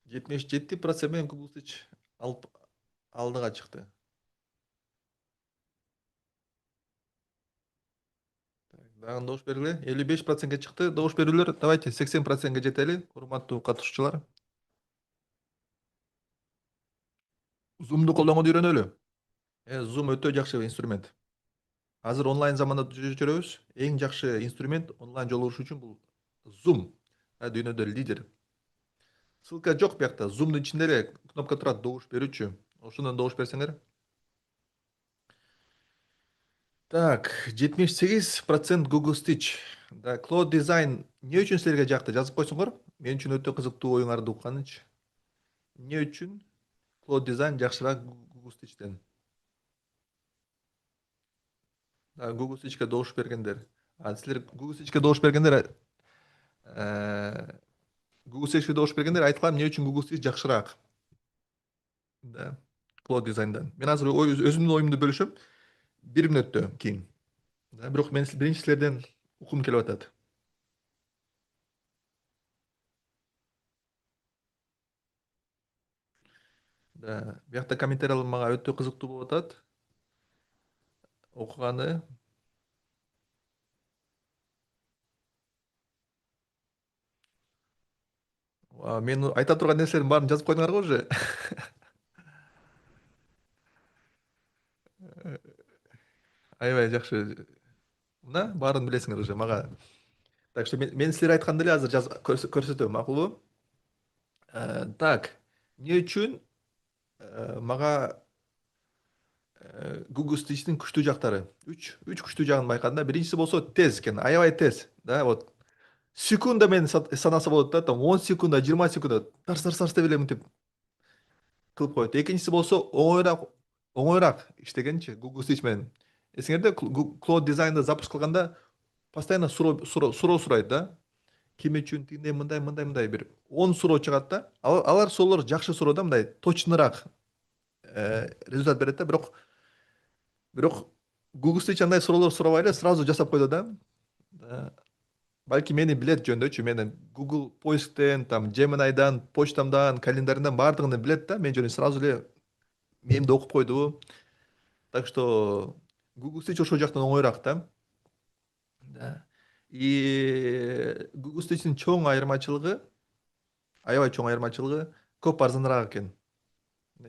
Жетимиш жети процент менен Google Stitch алдыга чыкты. Дагы добуш бергиле. 55%ге чыкты. Добуш берүүлөр. Давайте 80%ге жетели. Урматтуу катышуучулар. Zoom'ду колдонгонду үйрөнөлү. Zoom өтө жакшы инструмент. Азыр онлайн заманда жүрөбүз. Эң жакшы инструмент онлайн жолугушуу үчүн бул Zoom. Дүйнөдө лидер. Ссылка жок биякта. Zoom'дун ичинде эле кнопка турат, добуш берүүчү. Ошондон добуш берсеңер. Так, 78% Google Stitch. Да, Cloud Design эмне үчүн силерге жакты? Жазып койсоңор. Мен үчүн өтө кызыктуу оюңарды укканычы. Эмне үчүн Cloud Design жакшыраак Google Stitch'тен? Google Stitch'ке добуш бергендер. Силер Google Stitch'ке добуш бергендер Google Search'e добуш бергендер айткылам эмне үчүн Google Search жакшыраак. Да. Cloud Design'дан. Мен азыр өзүмдүн оюмду бөлүшөм. 1 мүнөттө кийин. Да, бирок мен биринчи силерден уккум келип атат. Да. Биякта комментариялар мага өтө кызыктуу болуп атат. Окуганы. Мен айта турган нерселердин баарын жазып койдуңарбы уже? Аябай жакшы. Мына баарын билесиңер уже мага. Так что мен силер айтканды эле азыр көрсөтөм, макулбу? Так, эмне үчүн мага Google Stitch'тин күчтүү жактары? Үч күчтүү жагын байкадым да. Биринчиси болсо тез экен, аябай тез. Да, вот секунда мен санаса болот да, там 10 секунда, 20 секунда тарс тарс тарс деп эле мынтип кылып коет. Экинчиси болсо оңойраак иштегенчи Google Stitch менен. Эсиңерде Cloud Design'ды запуск кылганда постоянно суроо сурайт да. Ким үчүн тигиндей мындай бир 10 суроо чыгат да. Алар суроолор жакшы суроо да, мындай точнораак результат берет да. Бирок Google Stitch андай суроолор сурабай эле сразу жасап койду да. Балки мени билет жөндөчү. Мени Google поисктен, там Gemini'дан, почтамдан, календарымдан баардыгын билет да. Мен жөнүндө сразу эле мемди окуп койду. Так что Google Stitch ошол жактан оңойраак да. Да. И Google Stitch'тин аябай чоң айырмачылыгы көп арзаныраак экен.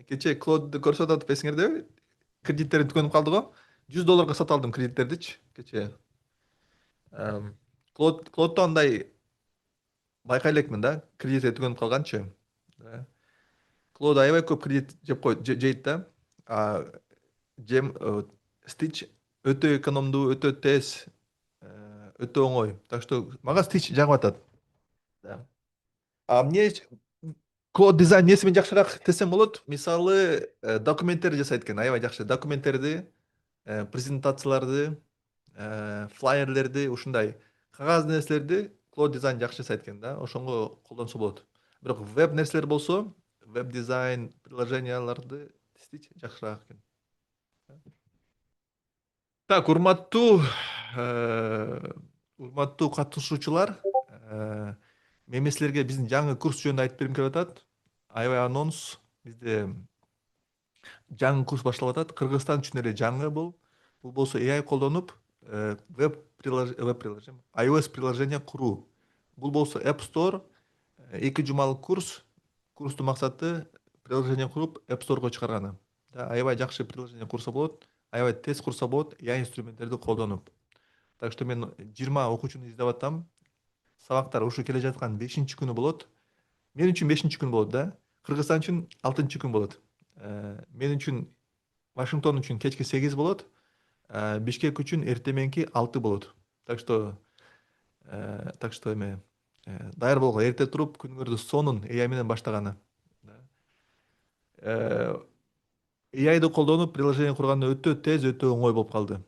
Кечээ Claude'ду көрсөтүп атып эсиңердеби? Кредиттерим түгөнүп калды го. $100 сатып алдым кредиттердичи кечээ. Claude'то андай байкай элекмин да, кредити түгөнүп калганчы. Да. Claude аябай көп кредит жейт да. А Stitch өтө экономдуу, өтө тез, өтө оңой. Так что мага Stitch жагып атат. Да. Эмне Cloud Design эмнеси менен жакшыраак десем болот? Мисалы, документтерди жасайт экен, аябай жакшы. Документтерди, презентацияларды, флайерлерди, ушундай кагаз нерселерди Cloud Design жакшы жасайт экен да. Ошонго колдонсо болот. Бирок веб нерселер болсо, веб дизайн, приложенияларды Stitch жакшыраак экен. Так, урматтуу катышуучулар, мен силерге биздин жаңы курс жөнүндө айтып бергим келип атат. Аябай анонс. Бизде жаңы курс башталып атат. Кыргызстан үчүн эле жаңы бул. Бул болсо AI колдонуп, веб приложение, iOS приложение куруу. Бул болсо App Store 2 жумалык курс. Курстун максаты приложение куруп App Store'го чыгарганы. Аябай жакшы приложение курса болот. Аябай тез курса болот, AI инструменттерди колдонуп. Так что мен 20 окуучуну издеп атам. Сабактар ушу келе жаткан 5-күнү болот. Мен үчүн 5-күн болот да. Кыргызстан үчүн 6-күн болот. Мен үчүн Вашингтон үчүн кечки 8 болот. Бишкек үчүн эртеменки 6 болот. Так что эме даяр болгула, эрте туруп күнүңөрдү сонун AI менен баштаганы. AI'ды колдонуп приложение курганда өтө тез, өтө оңой болуп калды.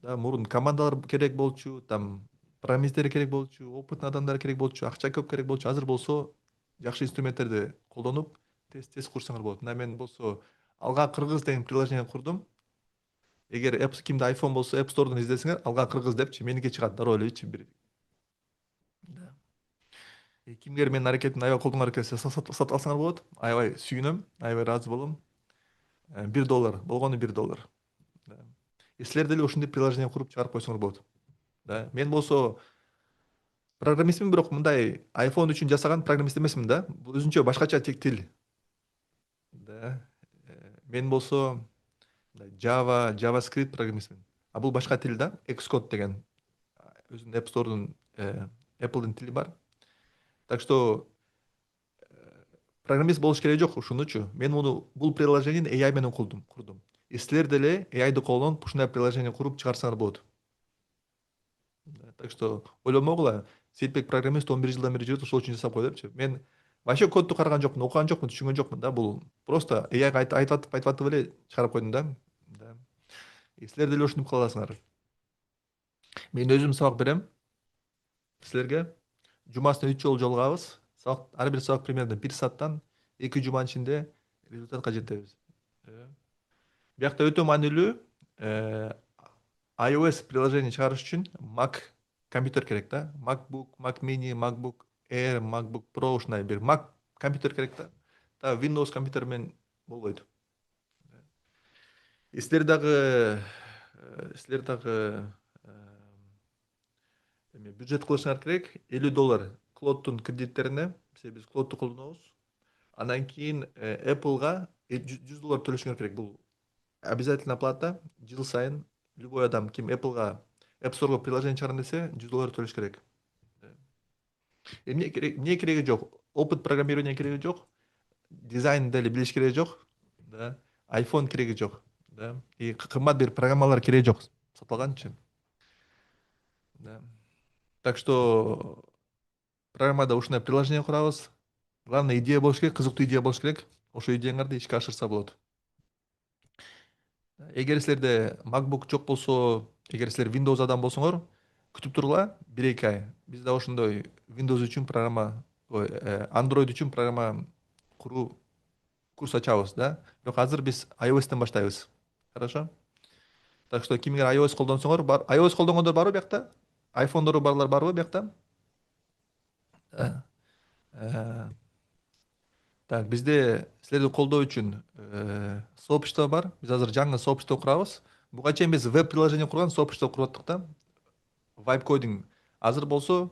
Да, мурун командалар керек болчу, там программисттер керек болчу, опытный адамдар керек болчу, акча көп керек болчу. Азыр болсо жакшы инструменттерди колдонуп тез курсаңар болот. Мына мен болсо Алга Кыргыз деген приложение курдум. Эгер кимде iPhone болсо App Store'дан издесеңер, Алга Кыргыз депчи, меники чыгат дароо элечи бир. Да. Кимдер менин аракетимди аябай колдоңор келсе сатып алсаңар болот. Аябай сүйүнөм, аябай ыраазы болом. $1 болгону $1. Да. Силер деле ушундай приложение куруп чыгарып койсоңор болот. Да. Мен болсо программистмин, бирок мындай iPhone үчүн жасаган программист эмесмин да. Бул өзүнчө башкача тил. Да. Мен болсо Java, JavaScript программистмин. А бул башка тил да. Xcode деген өзүнүн App Store'дун Apple'дын тили бар. Так что программист болуш кереги жок ушунучу. Мен бул приложениени AI менен курдум. Силер деле AI'ды колдонуп ушундай приложение куруп чыгарсаңар болот. Так что ойлонмогула, Сейитбек программист 11 жылдан бери жүрөт, ошол үчүн жасап кой депчи. Мен вообще кодду караган жокмун, окуган жокмун, түшүнгөн жокмун да. Бул просто AI'га айтып атып эле чыгарып койдум да. Да. Силер деле ошентип кыла аласыңар. Мен өзүм сабак берем силерге. Жумасына 3 жолу жолугабыз. ар бир сабак примерно 1 сааттан 2 жуманын ичинде результатка жетебиз. Биякта өтө маанилүү iOS приложение чыгарыш үчүн Mac компьютер керек да. MacBook, Mac mini, MacBook Air, MacBook Pro ушундай бир Mac компьютер керек да. Та Windows компьютер менен болбойт. Силер дагы бюджет кылышыңар керек. $50 Cloud'тун кредиттерине, биз Cloud'ду колдонобуз. Андан кийин Apple'га $100 төлөшүңөр керек. Бул обязательно плата. Жыл сайын любой адам ким Apple'га App Store'га приложение чыгарам десе $100 төлөш керек. Эмне кереги жок? Опыт программирования кереги жок. Дизайн деле билиш кереги жок. Да. iPhone кереги жок. Да. И кымбат бир программалар кереги жок. Сатылганчы. Да. Так что программада ушундай приложение курабыз. Главное идея болуш керек, кызыктуу идея болуш керек. Ошо идеяңарды ишке ашырса болот. Эгер силерде MacBook жок болсо, эгер силер Windows адам болсоңор, күтүп тургула 1-2 ай. Биз да ошондой Windows үчүн программа, Android үчүн программа куруу курс ачабыз, да. Бирок азыр биз iOS'тен баштайбыз. Хорошо? Так что кимдер iOS колдонсоңор, iOS колдонгондор барбы биякта? iPhone'дору барлар барбы биякта? Так, bizde силерди колдоо үчүн сообщество бар. Биз азыр жаңы сообщество курабыз. Буга чейин биз веб приложение курган сообщество куруп аттык да. Vibe coding. Азыр болсо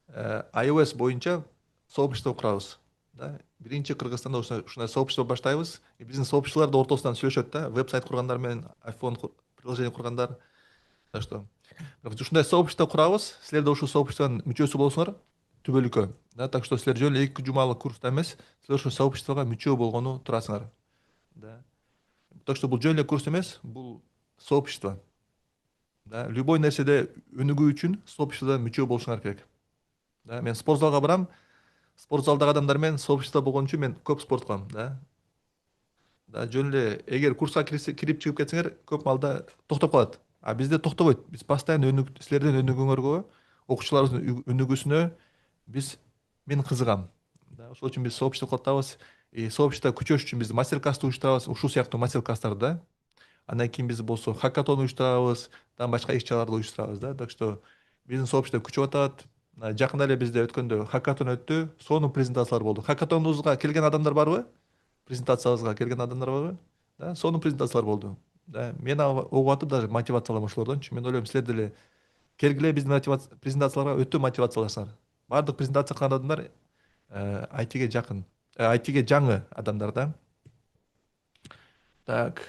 iOS боюнча сообщество курабыз. Да. Биринчи Кыргызстанда ушундай сообщество баштайбыз. Биздин сообществолор да ортосунан сүйлөшөт да. Веб-сайт кургандар менен iPhone приложение кургандар. Так что ушундай сообщество курабыз. Силер да ушул сообществонун мүчөсү болсоңор, түбөлүккө. Да, так что силер жөн эле 2 жумалык курста эмес, силер ошо сообществого мүчө болгону турасыңар. Да. Так что бул жөн эле курс эмес, бул сообщество. Да, любой нерседе өнүгүү үчүн сообществода мүчө болушуңар керек. Да, мен спорт залга барам. Спорт залдагы адамдар менен сообщество болгон үчүн мен көп спорт кылам, да. Да, жөн эле эгер курска кирип чыгып кетсеңер, көп маалда токтоп калат. А бизде токтобойт. Биз постоянно силердин өнүгүүңөргө, окуучуларыбыздын өнүгүүсүнө мен кызыгам. Да, ошол үчүн биз сообщество кылып атабыз. Сообщество күчөш үчүн биз мастер-класс уюштурабыз, ушул сыяктуу мастер-класстарды, да. Андан кийин биз болсо хакатон уюштурабыз, там башка иш-чараларды уюштурабыз, да. Так что биздин сообщество күчөп атат. Жакында эле бизде өткөндө хакатон өттү, сонун презентациялар болду. Хакатонубузга келген адамдар барбы? Презентациябызга келген адамдар барбы? Да, сонун презентациялар болду. Да, мен угуп атып даже мотивациялам ошолордончу. Мен ойлойм, силер деле келгиле биздин презентацияларга өтө мотивацияласыңар. Бардык презентация кылган адамдар айтиге жакын, айтиге жаңы адамдар, да. Так,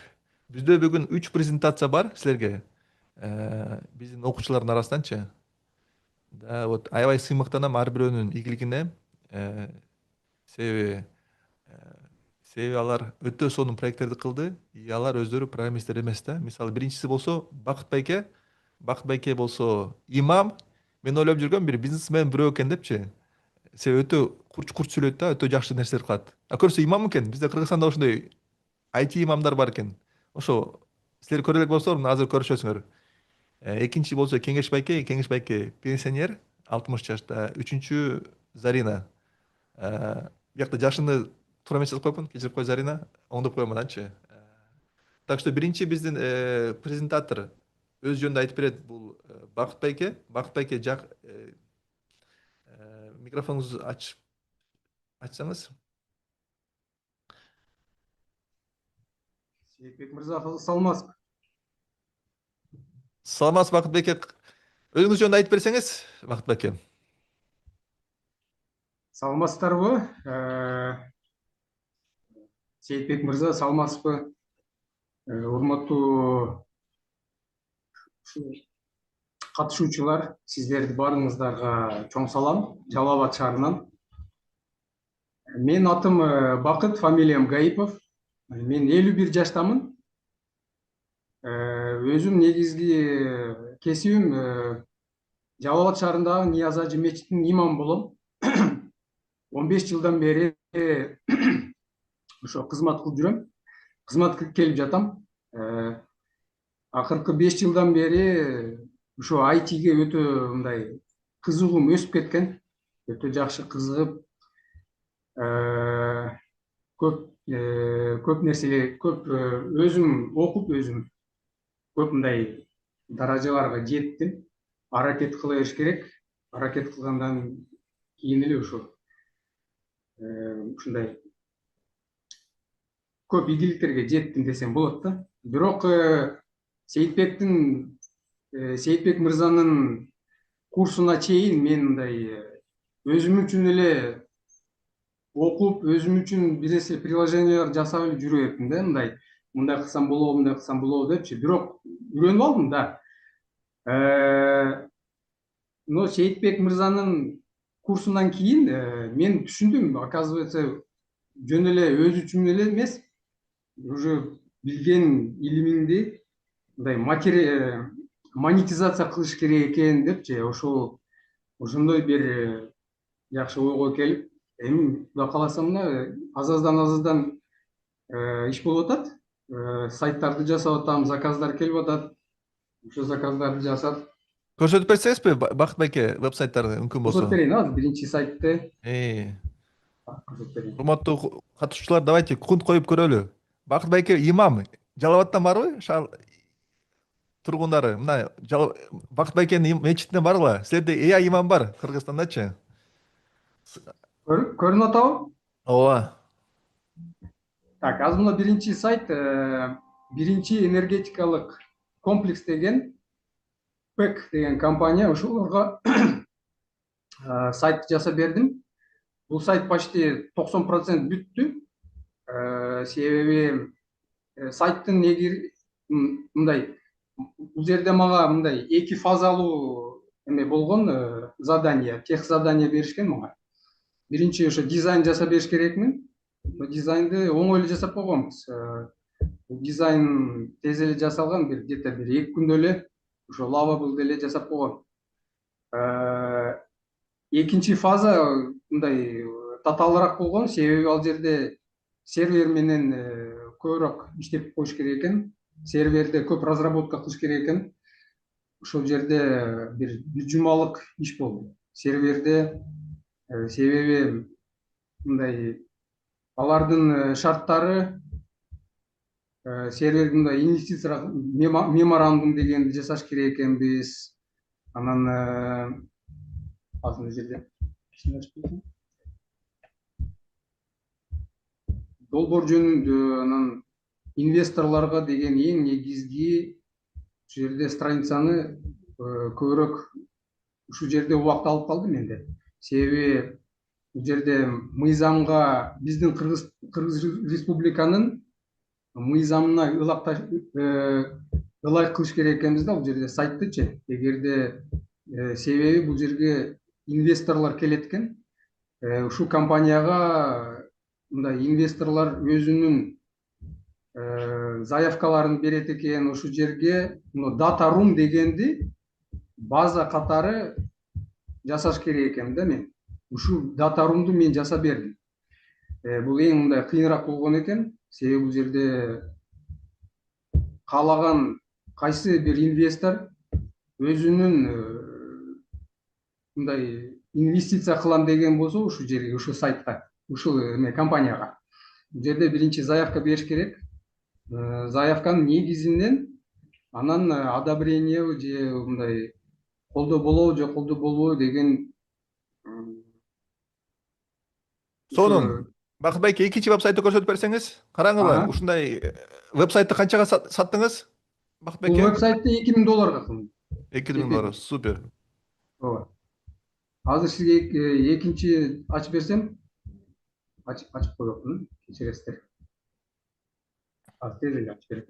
бізде бүгін 3 презентация бар сілерге. Біздің окуучулардын арасынданчы. Да, вот аябай сыймыктанам ар бирөөнүн ийгилигине. Себеби алар өтө сонун проекттерди кылды. И алар өздөрү программисттер эмес да. Мисалы, биринчиси болсо Бакыт Байке. Бакыт Байке болсо имам. Мен ойлоп жүргөм, бир бизнесмен бирөө экен депчи. Себеби өтө курч сүйлөйт да, өтө жакшы нерселер кылат. А көрсө имам экен. Бизде Кыргызстанда ошондой IT имамдар бар экен. Ошо силер көрө элек болсоңор, азыр көрүшөсүңөр. Экинчи болсо Кеңеш Байке пенсионер, 60 жашта. Үчүнчү Зарина. Биякта жашыны туура эмес жазып коюпмун, кечирип кой Зарина, оңдоп коем ананчы. Так что биринчи биздин презентатор өз жөнүндө айтып берет, бул Бакыт Байке. Бакыт Байке микрофонуңузду ачсаңыз. Сейітбек мырза, саламатсызбы? Саламатсыз Бакыт Байке. Өзүңүз жөнүндө айтып берсеңиз, Бакыт Байке. Саламатсыздарбы? Сейітбек мырза, саламатсызбы? Урматтуу катышуучулар, сиздерди баарыңыздарга чоң салам, Жалал Абад шаарынан. Менин атым Бакыт, фамилиям Гаипов. Мен 51 жаштамын. Өзүм негизги кесибим Жалал Абад шаарындагы Нияз Ажы мечитинин имамы болом. 15 жылдан бери ошо кызмат кылып жүрөм. Кызмат келип жатам. Акыркы 5 жылдан бери ошо айтиге өтө мындай кызыгуум өсүп кеткен. Өтө жакшы кызыгып, көп көп нерселер көп өзүм окуп өзүм көп мындай даражаларга жеттим. Аракет кыла бериш керек. Аракет кылгандан кийин эле ошо ушундай көп ийгиликтерге жеттим десем болот да. Бирок Сейитбектин Сейитбек мырзанын курсуна чейин мен мындай өзүм үчүн эле окуп, өзүм үчүн бир нерсе приложениялар жасап эле жүрө бердим да, мындай кылсам болобу, мындай кылсам болобу депчи. Бирок үйрөнүп алдым да. Но Сейитбек мырзанын курсунан кийин мен түшүндүм, оказывается, жөн эле өзү үчүн эле эмес, уже билген илимиңди мындай монетизация кылыш керек экен депчи, ошондой бир жакшы ойго келип, эми Кудай кааласа мына азаздан иш болуп атат. Сайттарды жасап атам, заказдар келип атат. Ошо заказдарды жасап Көрсөтүп берсеңизби Бакыт байке веб-сайттарды мүмкүн көрсөтүп болсо? берейин. Азыр биринчи сайтты Э, көрсөтүп берейин. урматтуу катышуучулар, давайте кунт коюп көрөлү. Бакыт байке имам Жалал Абадтан барбы? Шаар тургундары мына Бакыт байкенин мечитине баргыла. Силерде эя имам бар Кыргызстандачы. Көрүнүп атабы? Ооба. Так, азыр мына биринчи сайт, биринчи энергетикалык комплекс деген ПЭК деген компания, ошолорго сайт жасап бердим. Бул сайт почти 90% бүттү. Себеби сайттын мындай, бул жерде мага мындай эки фазалуу эме болгон, задание, тех задание беришкен мага. Биринчи ошо дизайн жасап бериш керекмин. Дизайнды оңой эле жасап койгонбуз. Дизайн тез эле жасалган, где-то бир 2 күндө эле ошо лавабыл эле жасап койгон. Экинчи фаза мындай татаалыраак болгон, себеби ал жерде сервер менен көбүрөөк иштеп коюш керек экен. Серверде көп разработка кылыш керек экен. Ошол жерде бир жумалык иш болду. Серверде себеби мындай алардын шарттары, сервердин мындай инвестиция меморандум дегенди жасаш керек экенбиз. Анан азыр мына жерде долбоор жөнүндө, анан инвесторлорго деген эң негизги ушул жерде страницаны көбүрөөк ушул жерде убакыт алып калды менде. Себеби бул жерде мыйзамга, биздин Кыргыз Республиканын мыйзамына ылайык кылыш керек экенбиз да бул жерде сайттычы. Эгерде себеби бул жерге инвесторлор келет экен. Ушул компанияга мындай инвесторлор өзүнүн заявкаларын берет экен. Ушул жерге дата рум дегенди база катары жасаш керек экен да мен. Ушул дата румду мен жасап бердим. Бул эң мындай кыйыныраак болгон экен. Себеби бул жерде каалаган кайсы бир инвестор өзүнүн мындай инвестиция кылам деген болсо ушул жерге, ушул сайтка, ушул компанияга бул жерде биринчи заявка бериш керек. Заявканын негизинен анан одобрение же мындай колдоо болобу же колдоо болбойбу деген Сонун Бакыт байке экинчи веб-сайтты көрсөтүп берсеңиз, караңызла. Ушундай веб-сайтты канчага саттыңыз, Бакыт бул байке? веб-сайтты $2000 кылдым. 2000 доллар. Супер. Ооба. Азыр сизге экинчи ачып берсем, ачып койбопмун, кечиресиздер. Азыр тез эле ачып берем.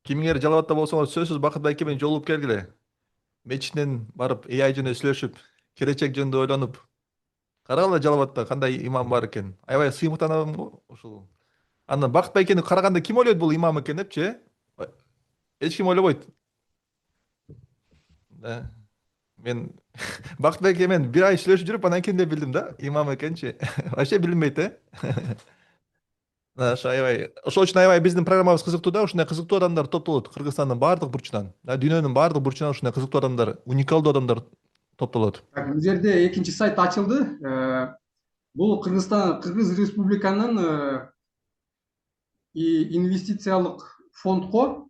Кимиңер Жалал Абадта болсоңор сөзсүз Бакыт байке менен жолугуп келгиле. Мечиттен барып AI жөнүндө сүйлөшүп, келечек жөнүндө ойлонуп. Карагыла Жалал Абадта кандай имам бар экен. Аябай сыймыктанам го ушул. Анан Бакыт байкени караганда ким ойлойт бул имам экен депчи? Эч ким ойлобойт. Да. Мен Бакыт байке менен бир ай сүйлөшүп жүрүп, анан кийин эле билдим да, имам экенчи. Вообще билинбейт, Аябай ошол үчүн аябай биздин программабыз кызыктуу да, ушундай кызыктуу адамдар топтолот Кыргызстандын баардык бурчунан, дүйнөнүн баардык бурчунан ушундай кызыктуу адамдар, уникалдуу адамдар топтолот. Так, бул жерде экинчи сайт ачылды. Бул Кыргыз Республиканын инвестициялык фондко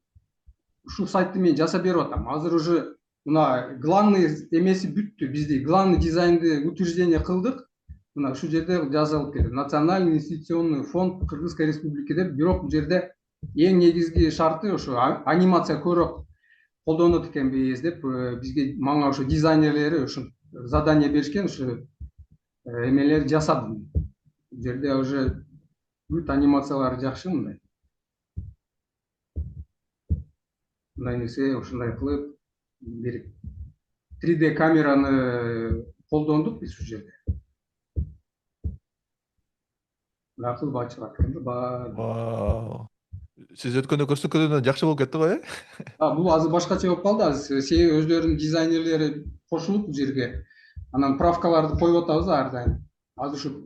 ушул сайтты мен жасап берип атам. Азыр уже мына главный эмеси бүттү. Бизди главный дизайнды утверждение кылдык. Мына ушул жерде жазылып келет. Национальный инвестиционный фонд Кыргызской Республики деп. Бирок бул жерде эң негизги шарты ошо анимация көбүрөөк колдонот экенбиз деп бизге мага ошо дизайнерлери ушул задание беришкен, ошо эмелерди жасадым. Бул жерде уже бүт анимациялары жакшы мындай. Мындай нерсе ушундай кылып бир 3D камераны колдондук биз ушул жерде. Мындай кылып ачылат экен да. Вау. Сиз өткөндө көрсөткөндөн жакшы болуп кетти го, Бул азыр башкача болуп калды. Азыр себеби өздөрүнүн дизайнерлери кошулуп бул жерге. Анан правкаларды коюп атабыз ар дайым. Азыр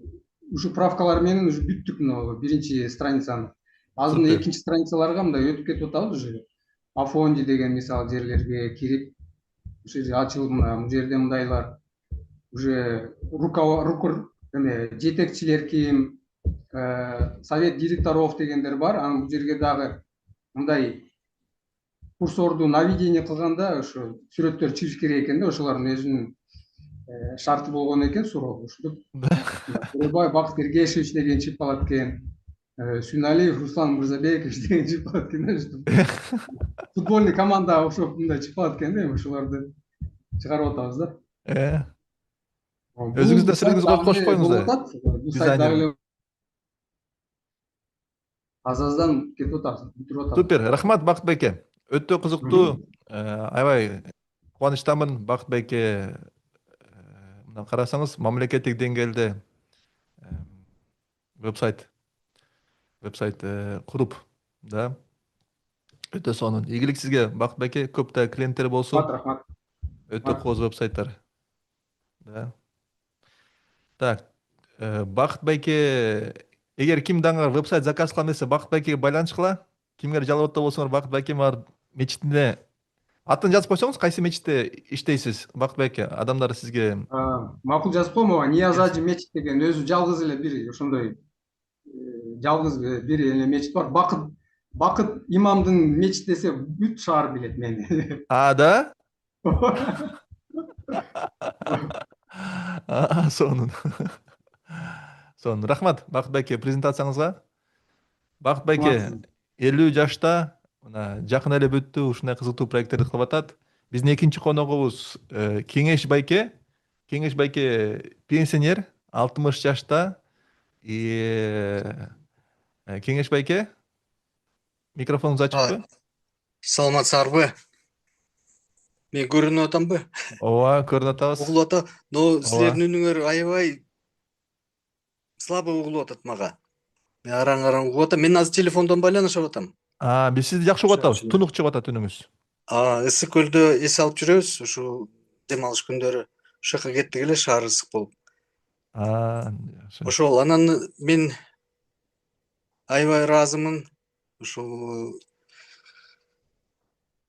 ушу правкалар менен уже бүттүк мына биринчи страницаны. Азыр мына Супер. экинчи страницаларга мындай өтүп кетип атабыз уже. Афонди деген мисалы жерлерге кирип, ушул жерде ачылып мына бул жерде мындайлар уже жетекчилер ким, совет директоров дегендер бар. Анан бул жерге дагы мындай курсорду наведение кылганда ошо сүрөттөр чыгыш керек экен да, ошолордун өзүнүн шарты болгон экен суроо. Ушинтип Төрөбаев Бакыт Эргешевич деген чыгып калат экен. Сүйүналиев Руслан Мырзабекович деген чыгып калат экен. Футбольный команда окшоп мындай чыгып калат экен да, ошолорду чыгарып атабыз да. Өзүңүз да сириңиз кошуп коюңуз да. Бул сайт дагы эле азаздан кетип атабыз, бүтүрүп атабыз. Супер, рахмат Бакыт байке. Өтө кызыктуу. Аябай кубанычтамын Бакыт байке. Мына карасаңыз, мамлекеттик деңгээлде вебсайт куруп, да. Өтө сонун. Ийгилик сизге Бакыт байке, көп да клиенттер болсун. Рахмат. Өтө кооз вебсайттар. Да. Так, Бакыт байке, эгер ким даңа вебсайт заказ кылам десе, Бакыт байкеге байланышкыла. Кимгер жалп атта болсоңор, Бакыт байке бар мечитинде атын жазып койсоңуз, кайсы мечитте иштейсиз, Бакыт байке? Адамдар сизге макул жазып коймо, Нияз Ажы мечит деген өзү жалгыз эле бир ошондой жалгыз бир эле мечит бар. Бакыт имамдын мечит десе бүт шаар билет мени. Да? Сонун. Сонун. Рахмат Бакыт байке презентацияңызга. Бакыт байке 50 жашта, мына жакын эле бүттү, ушундай кызыктуу проекттерди кылып атат. Биздин экинчи коногубуз Кеңеш байке. Кеңеш байке пенсионер, 60 жашта. Кеңеш байке, микрофонуңуз ачыкпы? Саламатсыздарбы? Мен көрүнүп атамбы? Ооба, көрүнүп атабыз. Угулуп атат. Но силердин үнүңөр аябай слабо угулуп атат мага. Мен араң угулуп атам. Мен азыр телефондон байланышып атам. Биз сизди жакшы угуп атабыз. Тунук чыгып атат үнүңүз. Ысык көлдө эс алып жүрөбүз. Ушу дем алыш күндөрү ошол жака кеттик эле, шаар ысык болуп. Ошол анан мен аябай ыраазымын. Ушул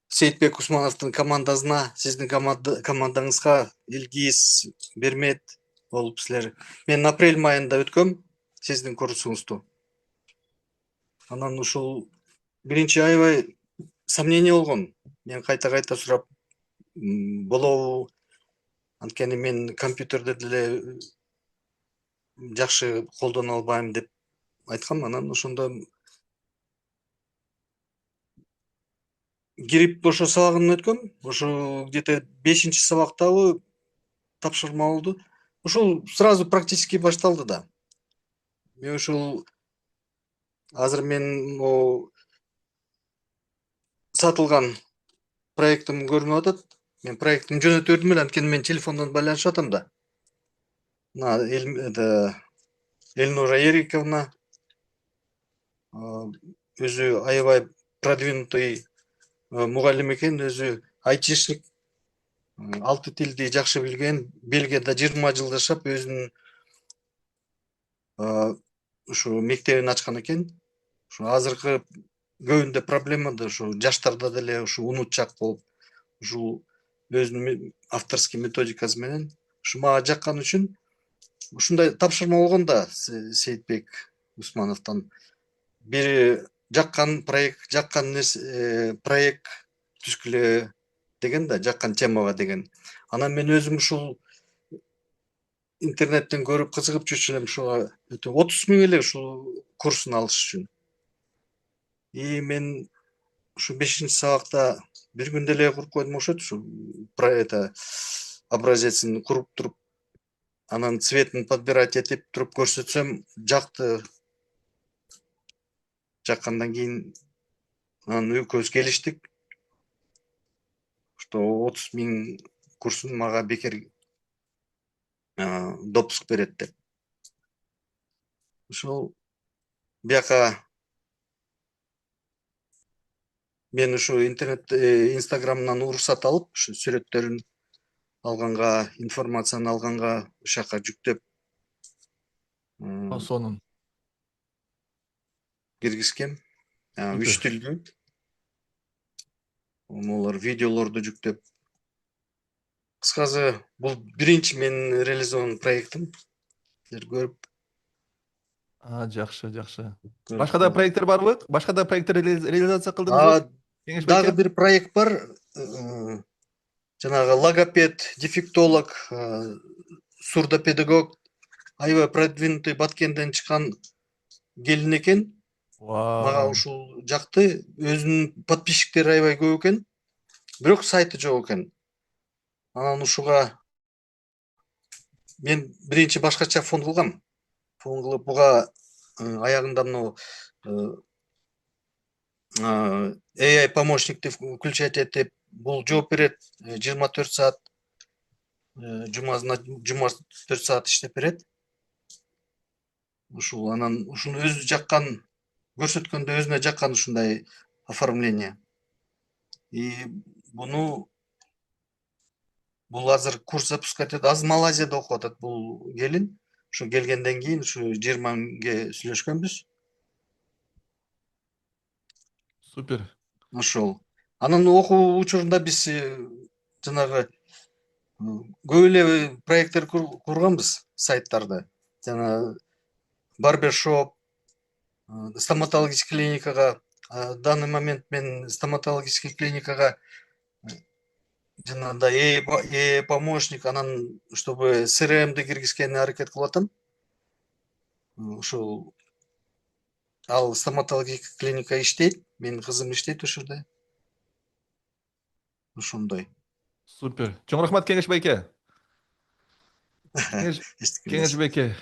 Сейитбек Усмановдун командасына, сиздин командаңызга Илгиз, Бермет болуп силер. Мен апрель майында өткөм сиздин курсуңузду. Анан ушул биринчи аябай сомнение болгон. Мен кайта сурап болобу? Анткени мен компьютерди деле жакшы колдоно албайм деп айткам. Анан ошондо кирип ошо сабагын өткөм. Ошо где-то 5-чи сабактабы тапшырма болду. Ошол сразу практически башталды да. Мен ушул азыр мен сатылган проектим көрүнүп атат. Мен проектин жөнөтүп бердим эле, анткени мен телефондон байланышып атам да. Мына Эльнура Эриковна өзү аябай продвинутый мугалим экен, өзү айтишник, 6 тилди жакшы билген, Бельгияда 20 жыл жашап, өзүнүн ушу мектебин ачкан экен. Ушу азыркы көбүндө проблема да ушу жаштарда деле ушу унутчак болуп, ушул өзүнүн авторский методикасы менен ушу мага жаккан үчүн ушундай тапшырма болгон да Сейитбек Усмановдон. Бири жаккан проект түзгүлө деген да, жаккан темага деген. Анан мен өзүм ушул интернеттен көрүп кызыгып жүрчү элем ушуга 30 миң эле ушул курсун алыш үчүн. И мен ушу 5-чи сабакта бир күндө эле куруп койдум окшойт, ушу про это образецин куруп туруп, анан цветин подбирать этип туруп көрсөтсөм жакты. Жаккандан кийин анан экөөбүз келиштик. Что 30 миң курсун мага бекер допуск берет деп. Ошол бияка мен ушу интернет инстаграмдан уруксат алып, ушу сүрөттөрүн алганга, информацияны алганга ошол жака жүктөп Сонун. киргизгем. Супер. 3 тилдүү. Могулар видеолорду жүктөп. Кыскасы, бул биринчи менин реализован проектим. Силер көрүп. Жакшы, жакшы. Башка да проекттер барбы? Башка да проекттер реализация кылдыңызбы? Кеңеш Дагы байке? бир проект бар. Жанагы логопед, дефектолог, сурдопедагог, аябай продвинутый Баткенден чыккан келин экен. Мага Вау. ушул жакты, өзүнүн подписчиктери аябай көп экен. Бирок сайты жок экен. Анан ушуга мен биринчи башкача фон кылгам. Фон кылып буга аягында мына AI помощникти включать этип, бул жооп берет 24 саат, жумасына 24 саат иштеп берет. Ушул анан ушуну өзү жаккан, көрсөткөндө өзүнө жаккан ушундай оформление. И бул азыр курс запускать этет. Азыр Малайзияда окуп атат бул келин. Ушу келгенден кийин ушу 20 миңге сүйлөшкөнбүз. Супер. Ошол. Анан окуу учурунда биз жанагы көп эле проекттер курганбыз, сайттарды. Жана барбершоп, стоматологический клиникага, в данный момент мен стоматологический клиникага жанагындай помощник, анан чтобы CRM-ди киргизгенге аракет кылып атам. Ушул ал стоматологический клиника иштейт, менин кызым иштейт ошурда. Ошондой. Супер. Чоң рахмат Кеңеш байке. Кеңеш байке.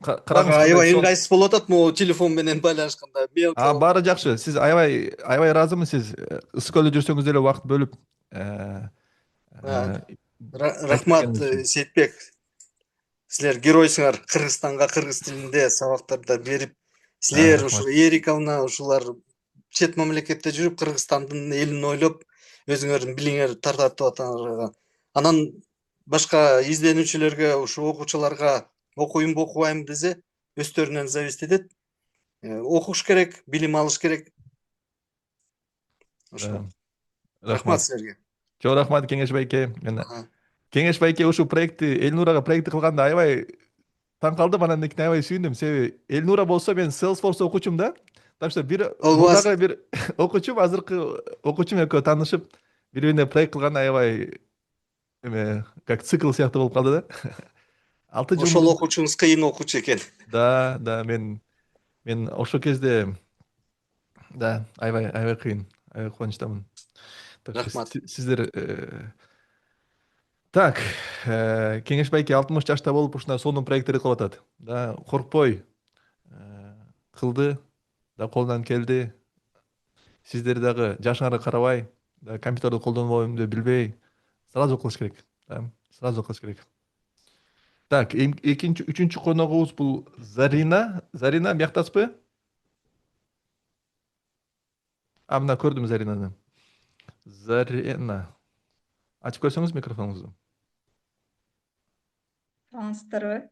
Караңыз Мага аябай кандай ыңгайсыз болуп атат могу телефон менен байланышканда. баары жакшы. Сиз аябай ыраазымын. Сиз ысык көлдө жүрсөңүз деле убакыт бөлүп Рахмат, Сейитбек. Силер геройсуңар. Кыргызстанга кыргыз тилинде сабактарда берип, силер ушу Эриковна ушулар чет мамлекетте жүрүп, Кыргызстандын элин ойлоп, өзүңөрдүн билимиңерди тартатып атаңар. Анан башка изденүүчүлөргө, ушу окуучуларга окуйм окубайм десе, өздөрүнөн зависит этет. Окуш керек, билим алыш керек. Ошо. Рахмат силерге. Чоң рахмат Кеңеш байке. Кеңеш байке ушул проектти, Элнурага проектти кылганда аябай таң калдым, анан кийин аябай сүйүндүм. Себеби Элнура болсо мен Salesforce окуучумун да. Так что мурдагы бир окуучум, азыркы окуучум экөө таанышып, бири-бирине проект кылганда аябай как цикл сыяктуу болуп калды да. 6 жыл. Ошол окуучуңуз кыйын окуучу экен. Да, мен ошол кезде аябай кыйын, аябай кубанычтамын. Рахмат. Сиздер так, Кеңеш байке 60 жашта болуп ушундай сонун проекттер кылып атат. Да, коркпой кылды, да колунан келди. Сиздер дагы жашыңарга карабай, да компьютерди колдонбойм деп билбей, сразу кылыш керек. Сразу кылыш керек. Так, экинчи, үчүнчү коногубуз бул Зарина. Зарина, бияктасызбы? Мына көрдүм Заринаны. Зарина. Ачып көрсөңүз микрофонуңузду. Саламатсыздарбы?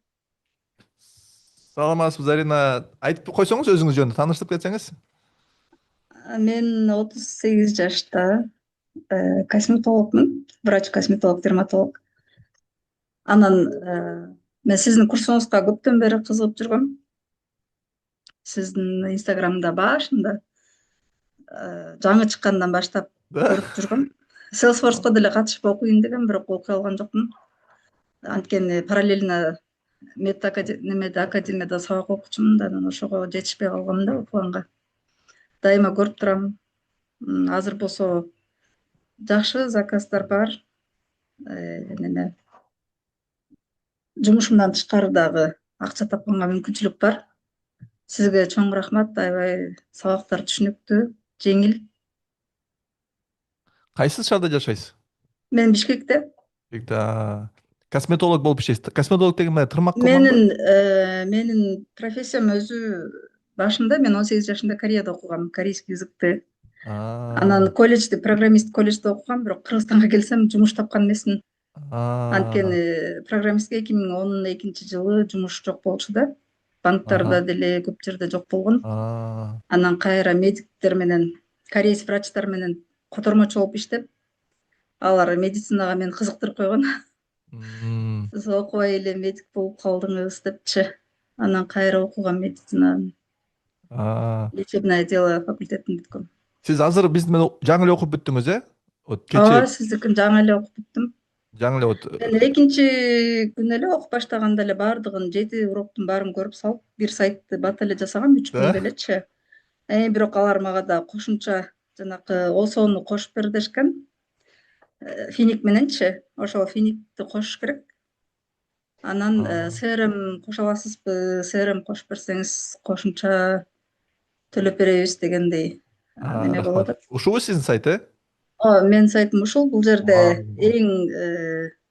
Саламатсызбы, Зарина. Айтып койсоңуз өзүңүз жөнүндө тааныштырып кетсеңиз. Мен 38 жашта косметологмун, врач-косметолог, дерматолог. Анан мен сиздин курсуңузга көптөн бери кызыгып жүргөм. Сиздин инстаграмда башында жаңы чыккандан баштап Да? көрүп жүргөм. Salesforce'ко деле катышып окуйн деген, бирок окуй алган жокмун. Анткени параллельно немеде академияда сабак окучумун да, анан ошого жетишпей калгам да окуганга. Дайыма көрүп турам. Азыр болсо жакшы заказдар бар. Неме жумушумдан тышкары дагы акча тапканга мүмкүнчүлүк бар. Сизге чоң рахмат. Аябай сабактар түшүнүктүү, жеңил. Кайсы шаарда жашайсыз? Мен Бишкекте. Косметолог болуп иштейсиз. Косметолог деген мына тырмак кылганбы? Менин профессиям өзү башында мен 18 жашында Кореяда окугам, корейский языкты. Анан колледжде, программист колледжде окугам, бирок Кыргызстанга келсем жумуш тапкан эмесмин. Анткени программистке 2012-жылы жумуш жок болчу да. Банктарда деле көп жерде жок болгон. Анан кайра медиктер менен, кореец врачтар менен котормочу болуп иштеп, алар медицинага мени кызыктырып койгон. Сиз окубай эле медик болуп калдыңыз депчи. Анан кайра окугам медицинаны. Лечебное дело факультетин бүткөм. Сиз азыр биздин менен жаңы эле окуп бүттүңүз, э? Вот Ооба, кечээ сиздикин жаңы эле окуп бүттүм. жаңы эле вот Мен экинчи күнү эле окуп баштаганда эле баардыгын 7 уроктун баарын көрүп салып, бир сайтты бат эле жасагам 3 Да? күндө элечи. Бирок алар мага да кошумча жанакы ОСОну кошуп бер дешкен. Финик мененчи. Ошол финикти кошуш керек. Анан CRM кошо аласызбы, CRM кошуп берсеңиз кошумча төлөп беребиз дегендей неме болуп Рахмат. атат. Ушул сиздин сайт, э? Менин сайтым ушул. Бул жерде эң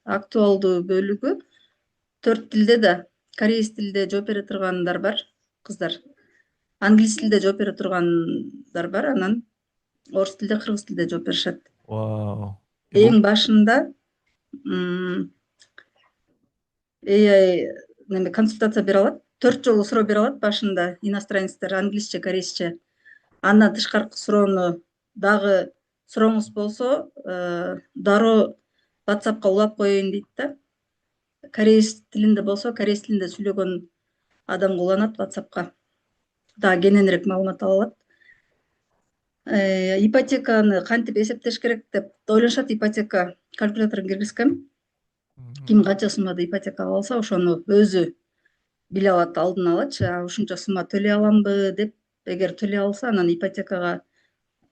актуалдуу бөлүгү 4 тилде да, кореец тилде жооп бере тургандар бар, кыздар. Англис тилде жооп бере тургандар бар, анан орус тилде, кыргыз тилде жооп беришет. Вау. Эң башында AI неме консультация бере алат. 4 жолу суроо бере алат башында иностранецтер, англисче, корейсче. Андан тышкаркы суроону дагы сурооңуз болсо, дароо WhatsAppка улап коеюн дейт да. Кореец тилинде болсо, кореец тилинде сүйлөгөн адамга уланат WhatsAppка. Дагы кененирээк маалымат ала алат. Ипотеканы кантип эсептеш керек деп ойлошот. Ипотека калькуляторун киргизгем. Ким канча суммада ипотека алса, ошону өзү биле алат алдын алачы. Ушунча сумма төлөй аламбы деп, эгер төлөй алса, анан ипотекага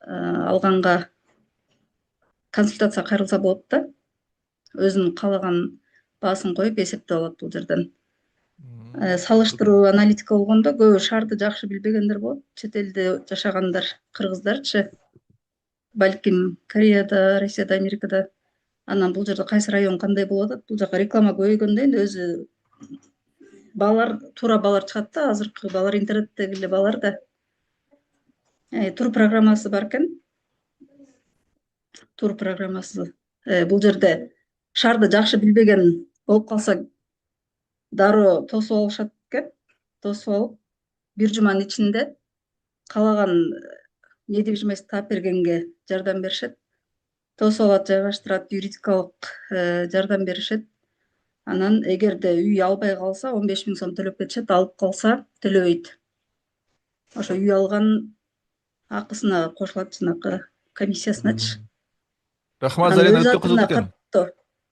алганга консультация кайрылса болот да. Өзүнүн каалаган баасын коюп эсептеп алат бул жерден. Салыштыруу аналитика болгондо көбү шаарды жакшы билбегендер болот. Чет элде жашагандар, кыргыздарчы. Балким Кореяда, Россияда, Америкада. Анан бул жерде кайсы район кандай болуп атат? Бул жака реклама көбөйгөндөн өзү балар, туура балар чыгат да, азыркы балар, интернеттеги эле балар да. Тур программасы бар экен. Тур программасы. Бул жерде шаарды жакшы билбеген болуп калса, дароо тосуп алышат экен. Тосуп алып, бир жуманын ичинде каалаган недвижимость таап бергенге жардам беришет. Тосуп алат, жайгаштырат, юридикалык жардам беришет. Анан эгерде үй албай калса 15 000 сом төлөп кетишет, алып калса төлөбөйт. Ошо үй алган акысына кошулат жанакы комиссиясыначы. Рахмат, Зарина, өтө кызыктуу экен.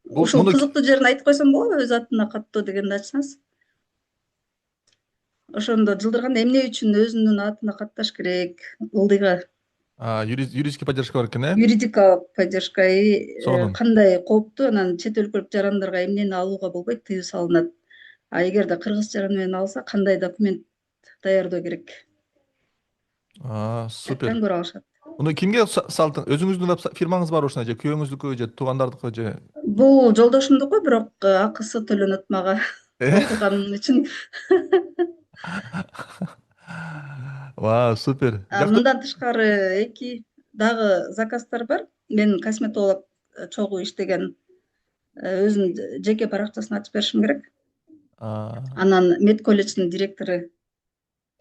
Ушул кызыктуу жерин айтып койсом болобу? Өз атына каттоо дегенди ачсаңыз. Ошондо жылдырганда эмне үчүн өзүнүн атына катташ керек? Ылдыйга. Юридический поддержка бар экен, э? Юридикалык поддержка Сонун. кандай кооптуу, анан чет өлкөлүк жарандарга эмнени алууга болбойт, тыюу салынат. Эгерде кыргыз жаран менен алса, кандай документ даярдоо керек? Супер. Көрө алышат. Муну кимге салдың? Өзүңүздүн фирмаңыз бар ушуна же күйөөңүздүкү же туугандардыкы же? Бул жолдошумдуку, бирок акысы төлөнөт мага окуганым үчүн. Вау, супер. Мындан тышкары 2 дагы заказдар бар. Мен косметолог чогуу иштеген өзүнүн жеке баракчасын ачып беришим керек. Анан мед колледждин директору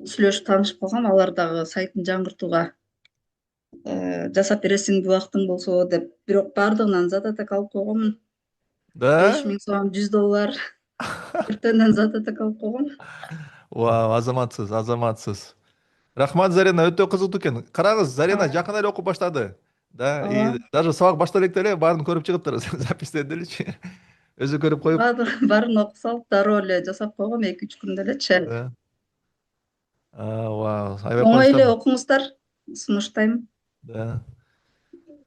сүйлөшүп таанышып калгам, алар дагы сайтын жаңыртууга жасап бересиңби убактың болсо деп. Бирок баардыгынан задаток алып койгонмун. Да? 5.000 сом, $100. Төртөөнөн задаток алып койгом. Вау, азаматсыз, азаматсыз. Рахмат, Зарина, өтө кызыктуу экен. Караңыз, Зарина жакын эле окуп баштады. Да, и Ооба. даже сабак баштала электе эле баарын көрүп чыгыптыр. Записьтерди элечи. Өзү көрүп коюп. Баарын окуп салып, дароо эле жасап койгом 2-3 күндө элечи. Да. Вау, аябай Оңой эле кубанычтамын. окуңуздар. Сунуштайм. Да,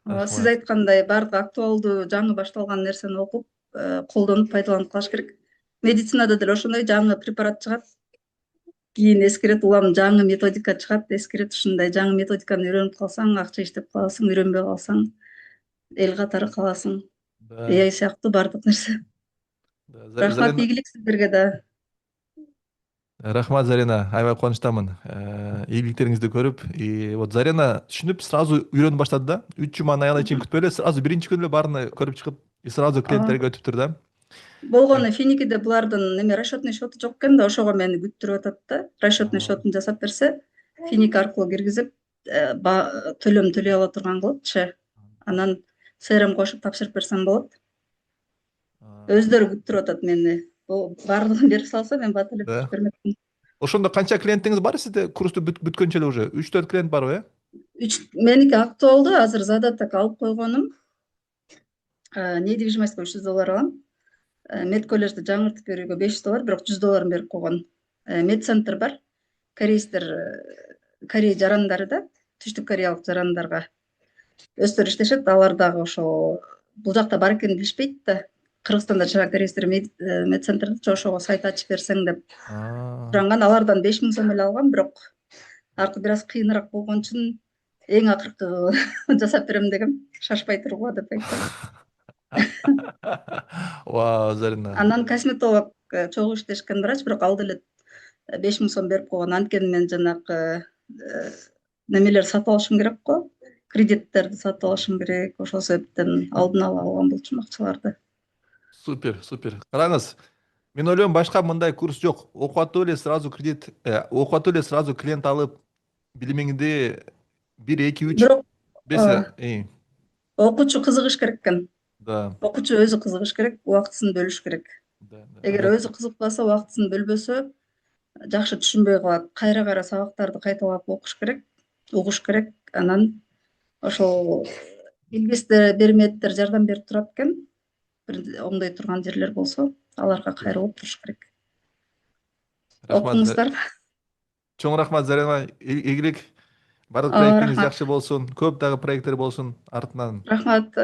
Сиз рахмат. айткандай баардык актуалдуу жаңы башталган нерсени окуп, колдонуп пайдаланып калыш керек. Медицинада деле ошондой жаңы препарат чыгат. Кийин эскерет, улам жаңы методика чыгат, эскерет ушундай жаңы методиканы үйрөнүп калсаң, акча иштеп каласың, үйрөнбөй калсаң, эл катары каласың. Да, AI сыяктуу баардык нерсе. да. Рахмат, Зарина, ийгилик сиздерге да. рахмат, Зарина, аябай кубанычтамын. Ийгиликтериңизди көрүп, и вот Зарина түшүнүп сразу үйрөнүп баштады да. 3 жуманын аягына чейин күтпөй эле сразу биринчи күнү эле баарына көрүп чыгып, и сразу клиенттерге өтүптүр да. Болгону Финикиде булардын неме расчетный счету жок экен да, ошого мени күттүрүп атат да. Расчетный счетун жасап берсе, Финик аркылуу киргизип, төлөм төлөй ала турган кылыпчы. Анан CRM кошуп тапшырып берсем болот. Өздөрү күттүрүп атат мени. Баардыгын берип салса, мен бат эле Да. бермекмин. Ошондо канча клиентиңиз бар сизде? Курсту бүткөнчө эле уже 3-4 клиент барбы, Меники актуалдуу, азыр задаток алып койгонум. Недвижимость $300 алам. Медколлежди жаңыртып берүүгө $500, бирок $100 берип койгон. Медцентр бар. Корейстер, Корея жарандары да, түштүк кореялык жарандарга өздөрү иштешет. Алар дагы ошо бул жакта бар экенин билишпейт да. Кыргызстанда жашаган корейстер медцентрди ошого сайт ачып берсең деп суранган. Алардан 5.000 сом эле алгам, бирок аркы бир аз кыйыныраак болгон үчүн эң акыркы жасап берем дегем. Шашпай тургула деп айттым. Вау, Зарина. Анан косметолог чогуу иштешкен врач, бирок ал деле 5.000 сом берип койгон. Анткени мен жанагы немелер сатып алышым керек го. Кредиттерди сатып алышым керек. Ошол себептен алдын ала алган болчумун акчаларды. Супер, супер. Караңыз, мен ойлойм башка мындай курс жок. Окуп атып эле сразу кредит, окуп атып эле сразу клиент алып, билимиңди 1, 2, 3, Бирок 5 окуучу кызыгыш керек экен. да, Окуучу өзү кызыгыш керек, убактысын бөлүш керек. да, Эгер өзү кызыкпаса, убактысын бөлбөсө, жакшы түшүнбөй калат. Кайра сабактарды кайталап окуш керек, угуш керек. Анан ошол илгисте берметтер жардам берип турат экен. Бир оңдой турган жерлер болсо, аларга кайрылып туруш керек. рахмат. Окуңуздар. Чоң рахмат, Зарина. Ийгилик. Бардык Ооба, проектиңиз рахмат. жакшы болсун. Көп дагы проекттер болсун артынан. Рахмат.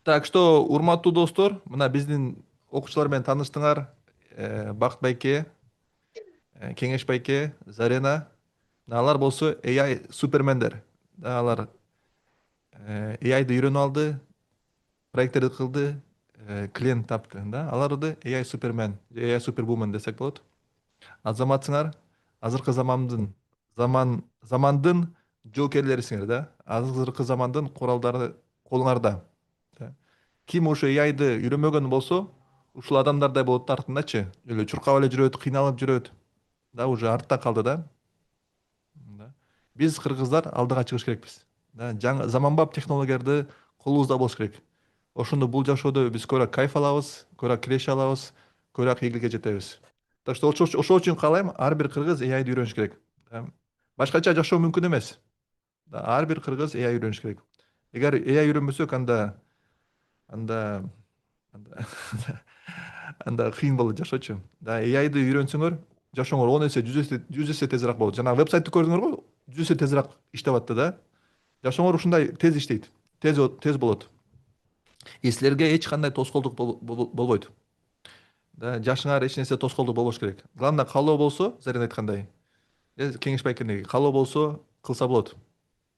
Так что, урматтуу достор, мына биздин окуучулар менен тааныштыңар. Бакыт байке, Кеңеш байке, Зарина. Алар болсо AI супермендер. Алар AI'ды үйрөнүп алды, проекттерди кылды, клиент тапты. Аларды AI супермен, AI супервумен десек болот. Азаматсыңар, азыркы замандын жоокерлерисиңер да. Азыркы замандын куралдары колуңарда. Ким ошо AI'ды үйрөнбөгөн болсо, ушул адамдардай болот артындачы. Эле чуркап эле жүрөт, кыйналып жүрөт. Да, уже артта калды да. Биз кыргыздар алдыга чыгыш керекпиз. Жаңы заманбап технологияларды колубузда болуш керек. Ошондо бул жашоодо биз көрөк кайф алабыз, көрөк киреше алабыз, көрөк ийгиликке жетебиз. Так что ошол үчүн каалайм, ар бир кыргыз AI'ды үйрөнүш керек. Башкача жашоо мүмкүн эмес. Ар бир кыргыз AI үйрөнүш керек. Эгер AI үйрөнбөсөк, анда кыйын болот жашоочу. AI'ды үйрөнсөңөр, жашооңор 10 эсе, 100 эсе тезирээк болот. Жана вебсайтты көрдүңөр го, 100 эсе тезирээк иштеп атты да. Жашооңор ушундай тез иштейт, тез болот. Силерге эч кандай тоскоолдук болбойт. Жашыңар эч нерсе тоскоолдук болбош керек. Главное каалоо болсо, Зарина айткандай, Кеңеш байкенеги каалоо болсо кылса болот.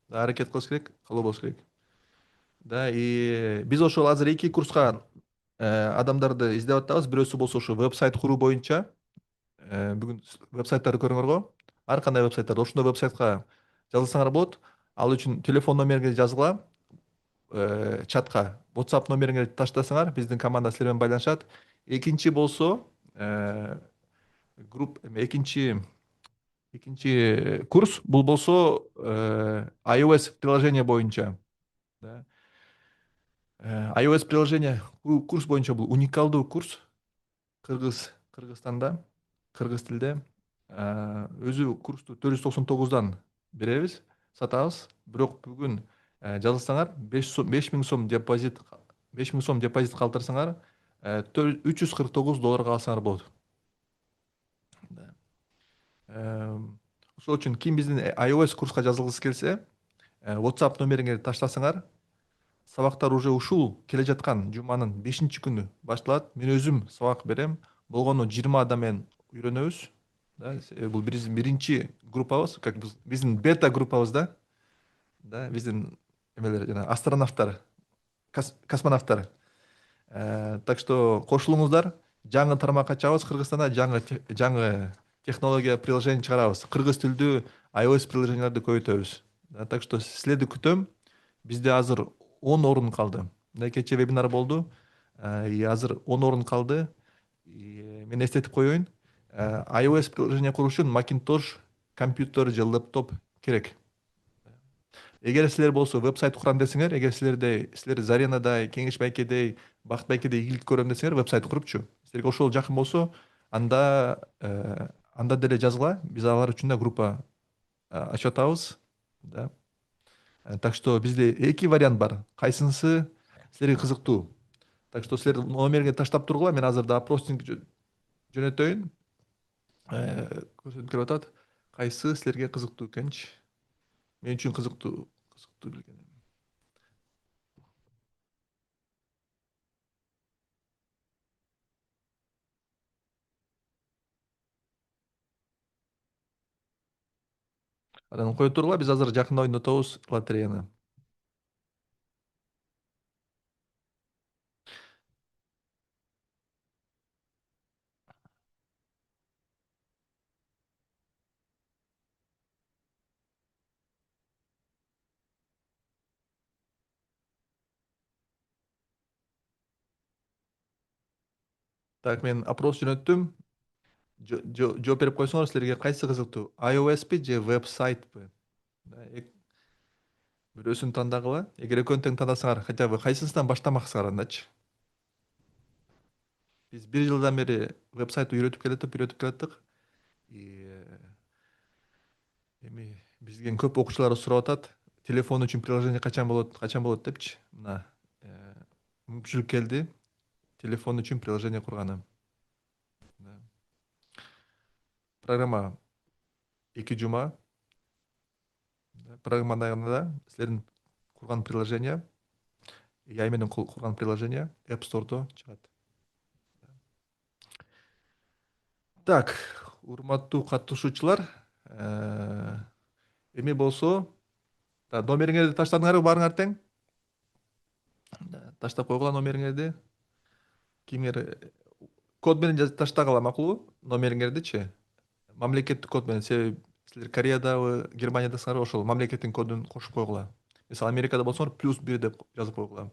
Аракет кылыш керек, каалоо болуш керек. И биз ошол азыр 2 курска адамдарды издеп атабыз. Бирөөсү болсо ошо вебсайт куруу боюнча. Бүгүн вебсайттарды көрүңөр го. Ар кандай вебсайттар, ошондой вебсайтка жазылсаңар болот. Ал үчүн телефон номериңизди жазгыла, чатка WhatsApp номериңизди таштасаңар, биздин команда силер менен байланышат. Экинчи болсо экинчи Экинчи курс бул болсо iOS приложение боюнча. Да. iOS приложение бул курс боюнча бул уникалдуу курс. Кыргызстанда, кыргыз тилде өзү курсту 499-дан беребиз, сатабыз. Бирок бүгүн жазылсаңар 5000 сом депозит 5000 сом депозит калтырсаңар $349 алсаңар болот. Да. Ошол үчүн ким биздин iOS курска жазылгысы келсе, WhatsApp номериңерди таштасаңар, сабактар уже ушул келе жаткан жуманын 5-күнү башталат. Мен өзүм сабак берем. Болгону 20 адам менен үйрөнөбүз. Да, бул биздин биринчи группабыз, как биздин бета группабыз да. Да, биздин эмелер жана астронавттар, космонавттар. Так что кошулуңуздар. Жаңы тармакка чабыз Кыргызстанда, жаңы технология приложение чыгарабыз. Кыргыз тилдүү iOS приложенияларды көбөйтөбүз. Так что силерди күтөм. Бизде азыр 10 орун калды. Кечээ вебинар болду. Азыр 10 орун калды. Мен эстетип коеюн. iOS приложение куруу үчүн Macintosh компьютер же лэптоп керек. Эгер силер болсо веб-сайт курам десеңер, эгер силер Заренадай, Кеңеш Байкедей, Бакыт Байкедей ийгилик көрөм десеңер, веб-сайт курупчу. Силерге ошол жакын болсо, анда деле жазгыла. Биз алар үчүн да группа ачып атабыз. Да. Так что бизде эки вариант бар. Кайсынысы силерге кызыктуу? Так что силер номерге таштап тургула. Мен азыр да опросник жөнөтөйүн. Көрсөтүп келип атат. Кайсы силерге кызыктуу экенчи? Мен үчүн кызыктуу билген. Анан кое тургула, биз азыр жакында ойнотобуз лотереяны. Так, мен опрос жөнөттүм. Жооп берип койсоңор, силерге кайсы кызыктуу? iOSпи же веб-сайтпы? Бирөөсүн тандагыла. Эгер экөөнү тең тандасаңар, хотя бы кайсысынан баштамаксыңар андачы. Биз 1 жылдан бери веб-сайт үйрөтүп келаттык. Эми бизден көп окуучулар сурап атат. Телефон үчүн приложение качан болот депчи. Мына мүмкүнчүлүк келди. Телефон үчүн приложение курганы. Программа 2 жума. Программанын аягында силердин курган приложение, AI менен курган приложение App Store'до чыгат. Так, урматтуу катышуучулар, эми болсо, номериңерди таштадыңарбы баарыңар тең? Таштап койгула номериңерди. Кимдер код менен таштагыла макулбу? Номериңердичи. Мамлекеттик код менен, себеби силер Кореядабы, Германиядасыңарбы, ошол мамлекеттин кодун кошуп койгула. Мисалы Америкада болсоңор +1 деп жазып койгула.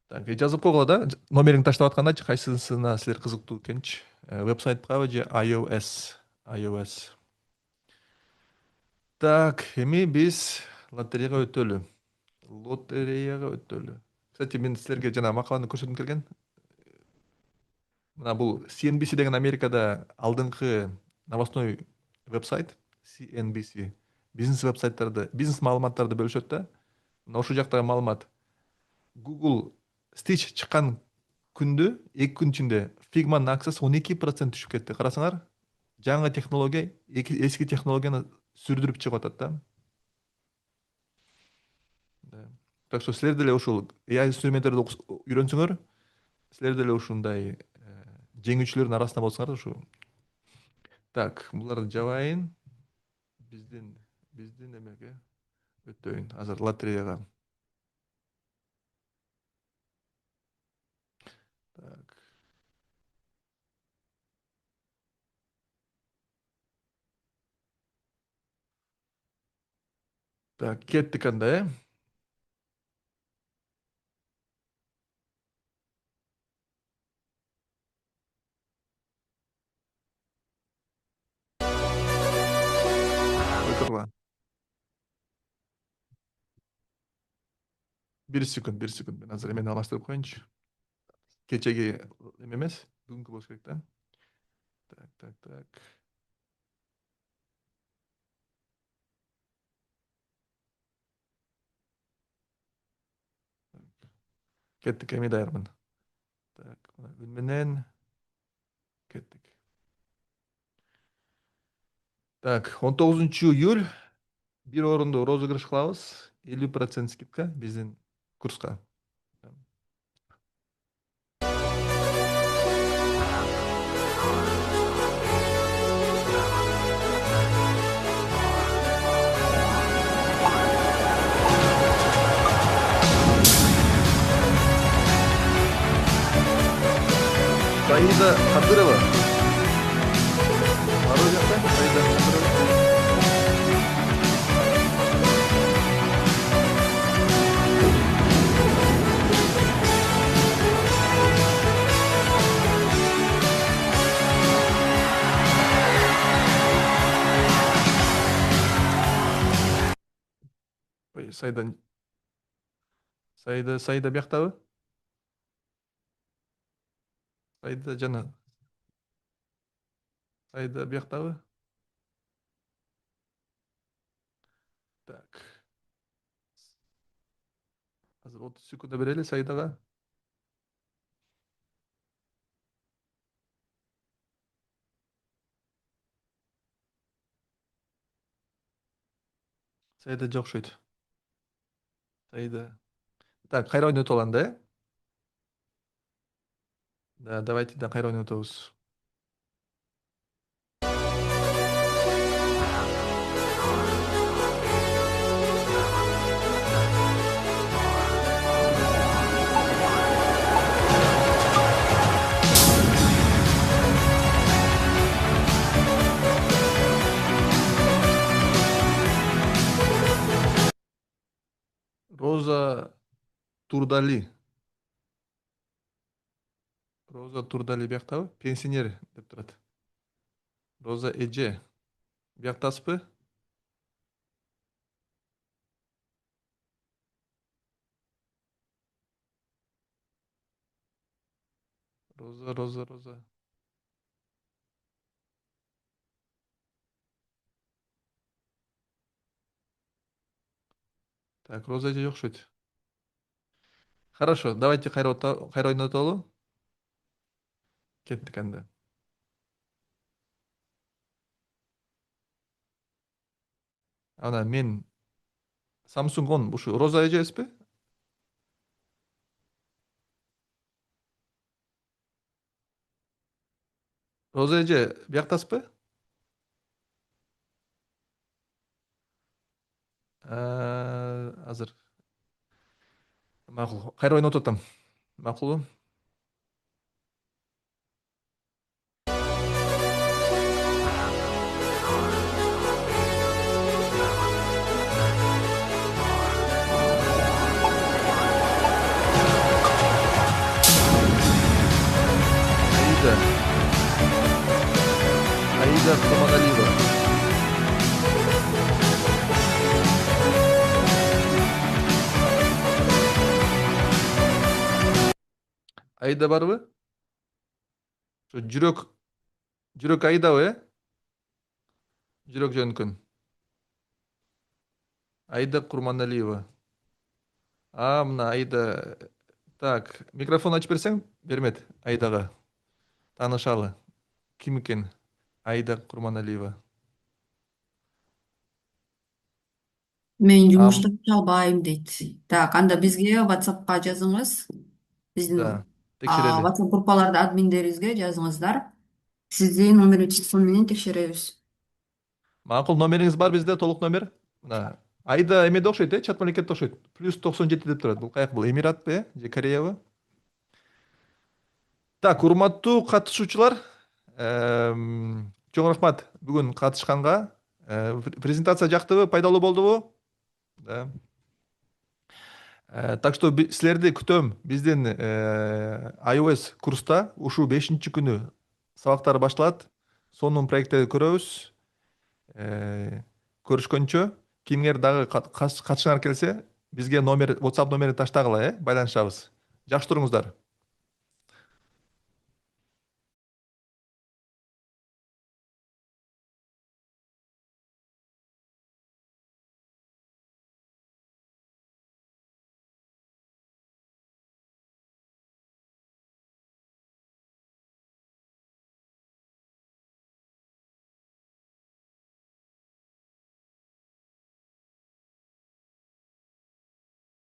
Так, жазып койгула да, номериңди таштап аткандачы, кайсысына силер кызыктуу экенчи? Веб-сайткабы же iOS? Так, эми биз лотереяга өтөлү. Кстати, мен силерге жана макаланы көрсөткүм келген. Мына бул CNBC деген Америкада алдыңкы новостной веб-сайт, CNBC. Бизнес веб-сайттарды, бизнес маалыматтарды бөлүшөт да. Мына ушул жактагы маалымат. Google Stitch чыккан күндө 2 күн ичинде Figma'нын акциясы 12% түшүп кетти. Карасаңар, жаңы технология эски технологияны сүрдүрүп чыгып атат да. Так что силер деле ушул AI инструменттерди үйрөнсөңөр, силер деле ушундай жеңүүчүлөрдүн арасында болсоңар ушу. Так, буларды жабайын. Биздин эмеге өтөйүн. Азыр лотереяга. Так. Так, кеттик анда, бир секунд. Мен азыр эмени алыштырып коеюнчу. Кечеги эме эмес, бүгүнкү болуш керек да. Так. Кеттик, эми даярмын. Так, үн менен кеттик. Так, 19 июль бир орунду розыгрыш кылабыз. 50% скидка биздин курска. Саида Кадырова. Бар ол жакта? Саида Кадырова. Ой, Саида бияктабы? Саида жана. Саида бияктабы? Так. Азыр 30 секунда берели Саидага. Саида жок окшойт. Саида. Так, кайра ойнотуп алам да, э? Да, давайте да кайра ойнотобуз. Роза Турдали. Роза Турдали бияктабы? Пенсионер деп турат. Роза Эже. Бияктасызбы? Роза. Так, Роза Эже жок окшойт. Хорошо, давайте кайра ойнотолу. Кеттик анда. Ана мен Samsung 10 ушу Роза Эже эмеспи? Роза Эже бияктасызбы? Азыр. Макул. Кайра ойнотуп атам. Макулбу? Аида Курманалиева. Аида барбы? Ошо жүрөк Аидабы, э? Жүрөк жөнкөн. Аида Курманалиева. Мына Аида. Так, микрофон ачып берсең, бермет Аидага. Таанышалы. Ким экен? Аида Курманалиева. Мен жумуштан чыга албайм дейт. Так, анда бизге WhatsAppка жазыңыз. Биздин Да, текшерели. WhatsApp группаларда админдерибизге жазыңыздар. Сиздин номер телефон менен текшеребиз. Макул, номериңиз бар бизде, толук номер. Мына Аида эмеде окшойт, э? Чат мамлекетте окшойт. +97 деп турат. Бул каяк бул? Эмиратпы, э? Же Кореябы? Так, урматтуу катышуучулар, чоң рахмат бүгүн катышканга. Презентация жактыбы, пайдалуу болдубу? Да. Так что силерди күтөм биздин iOS курста ушул 5-күнү сабактар башталат. Сонун проекттерди көрөбүз. Көрүшкөнчө, кимдер дагы катышкыңар келсе, бизге номер WhatsApp номерин таштагыла, байланышабыз. Жакшы туруңуздар.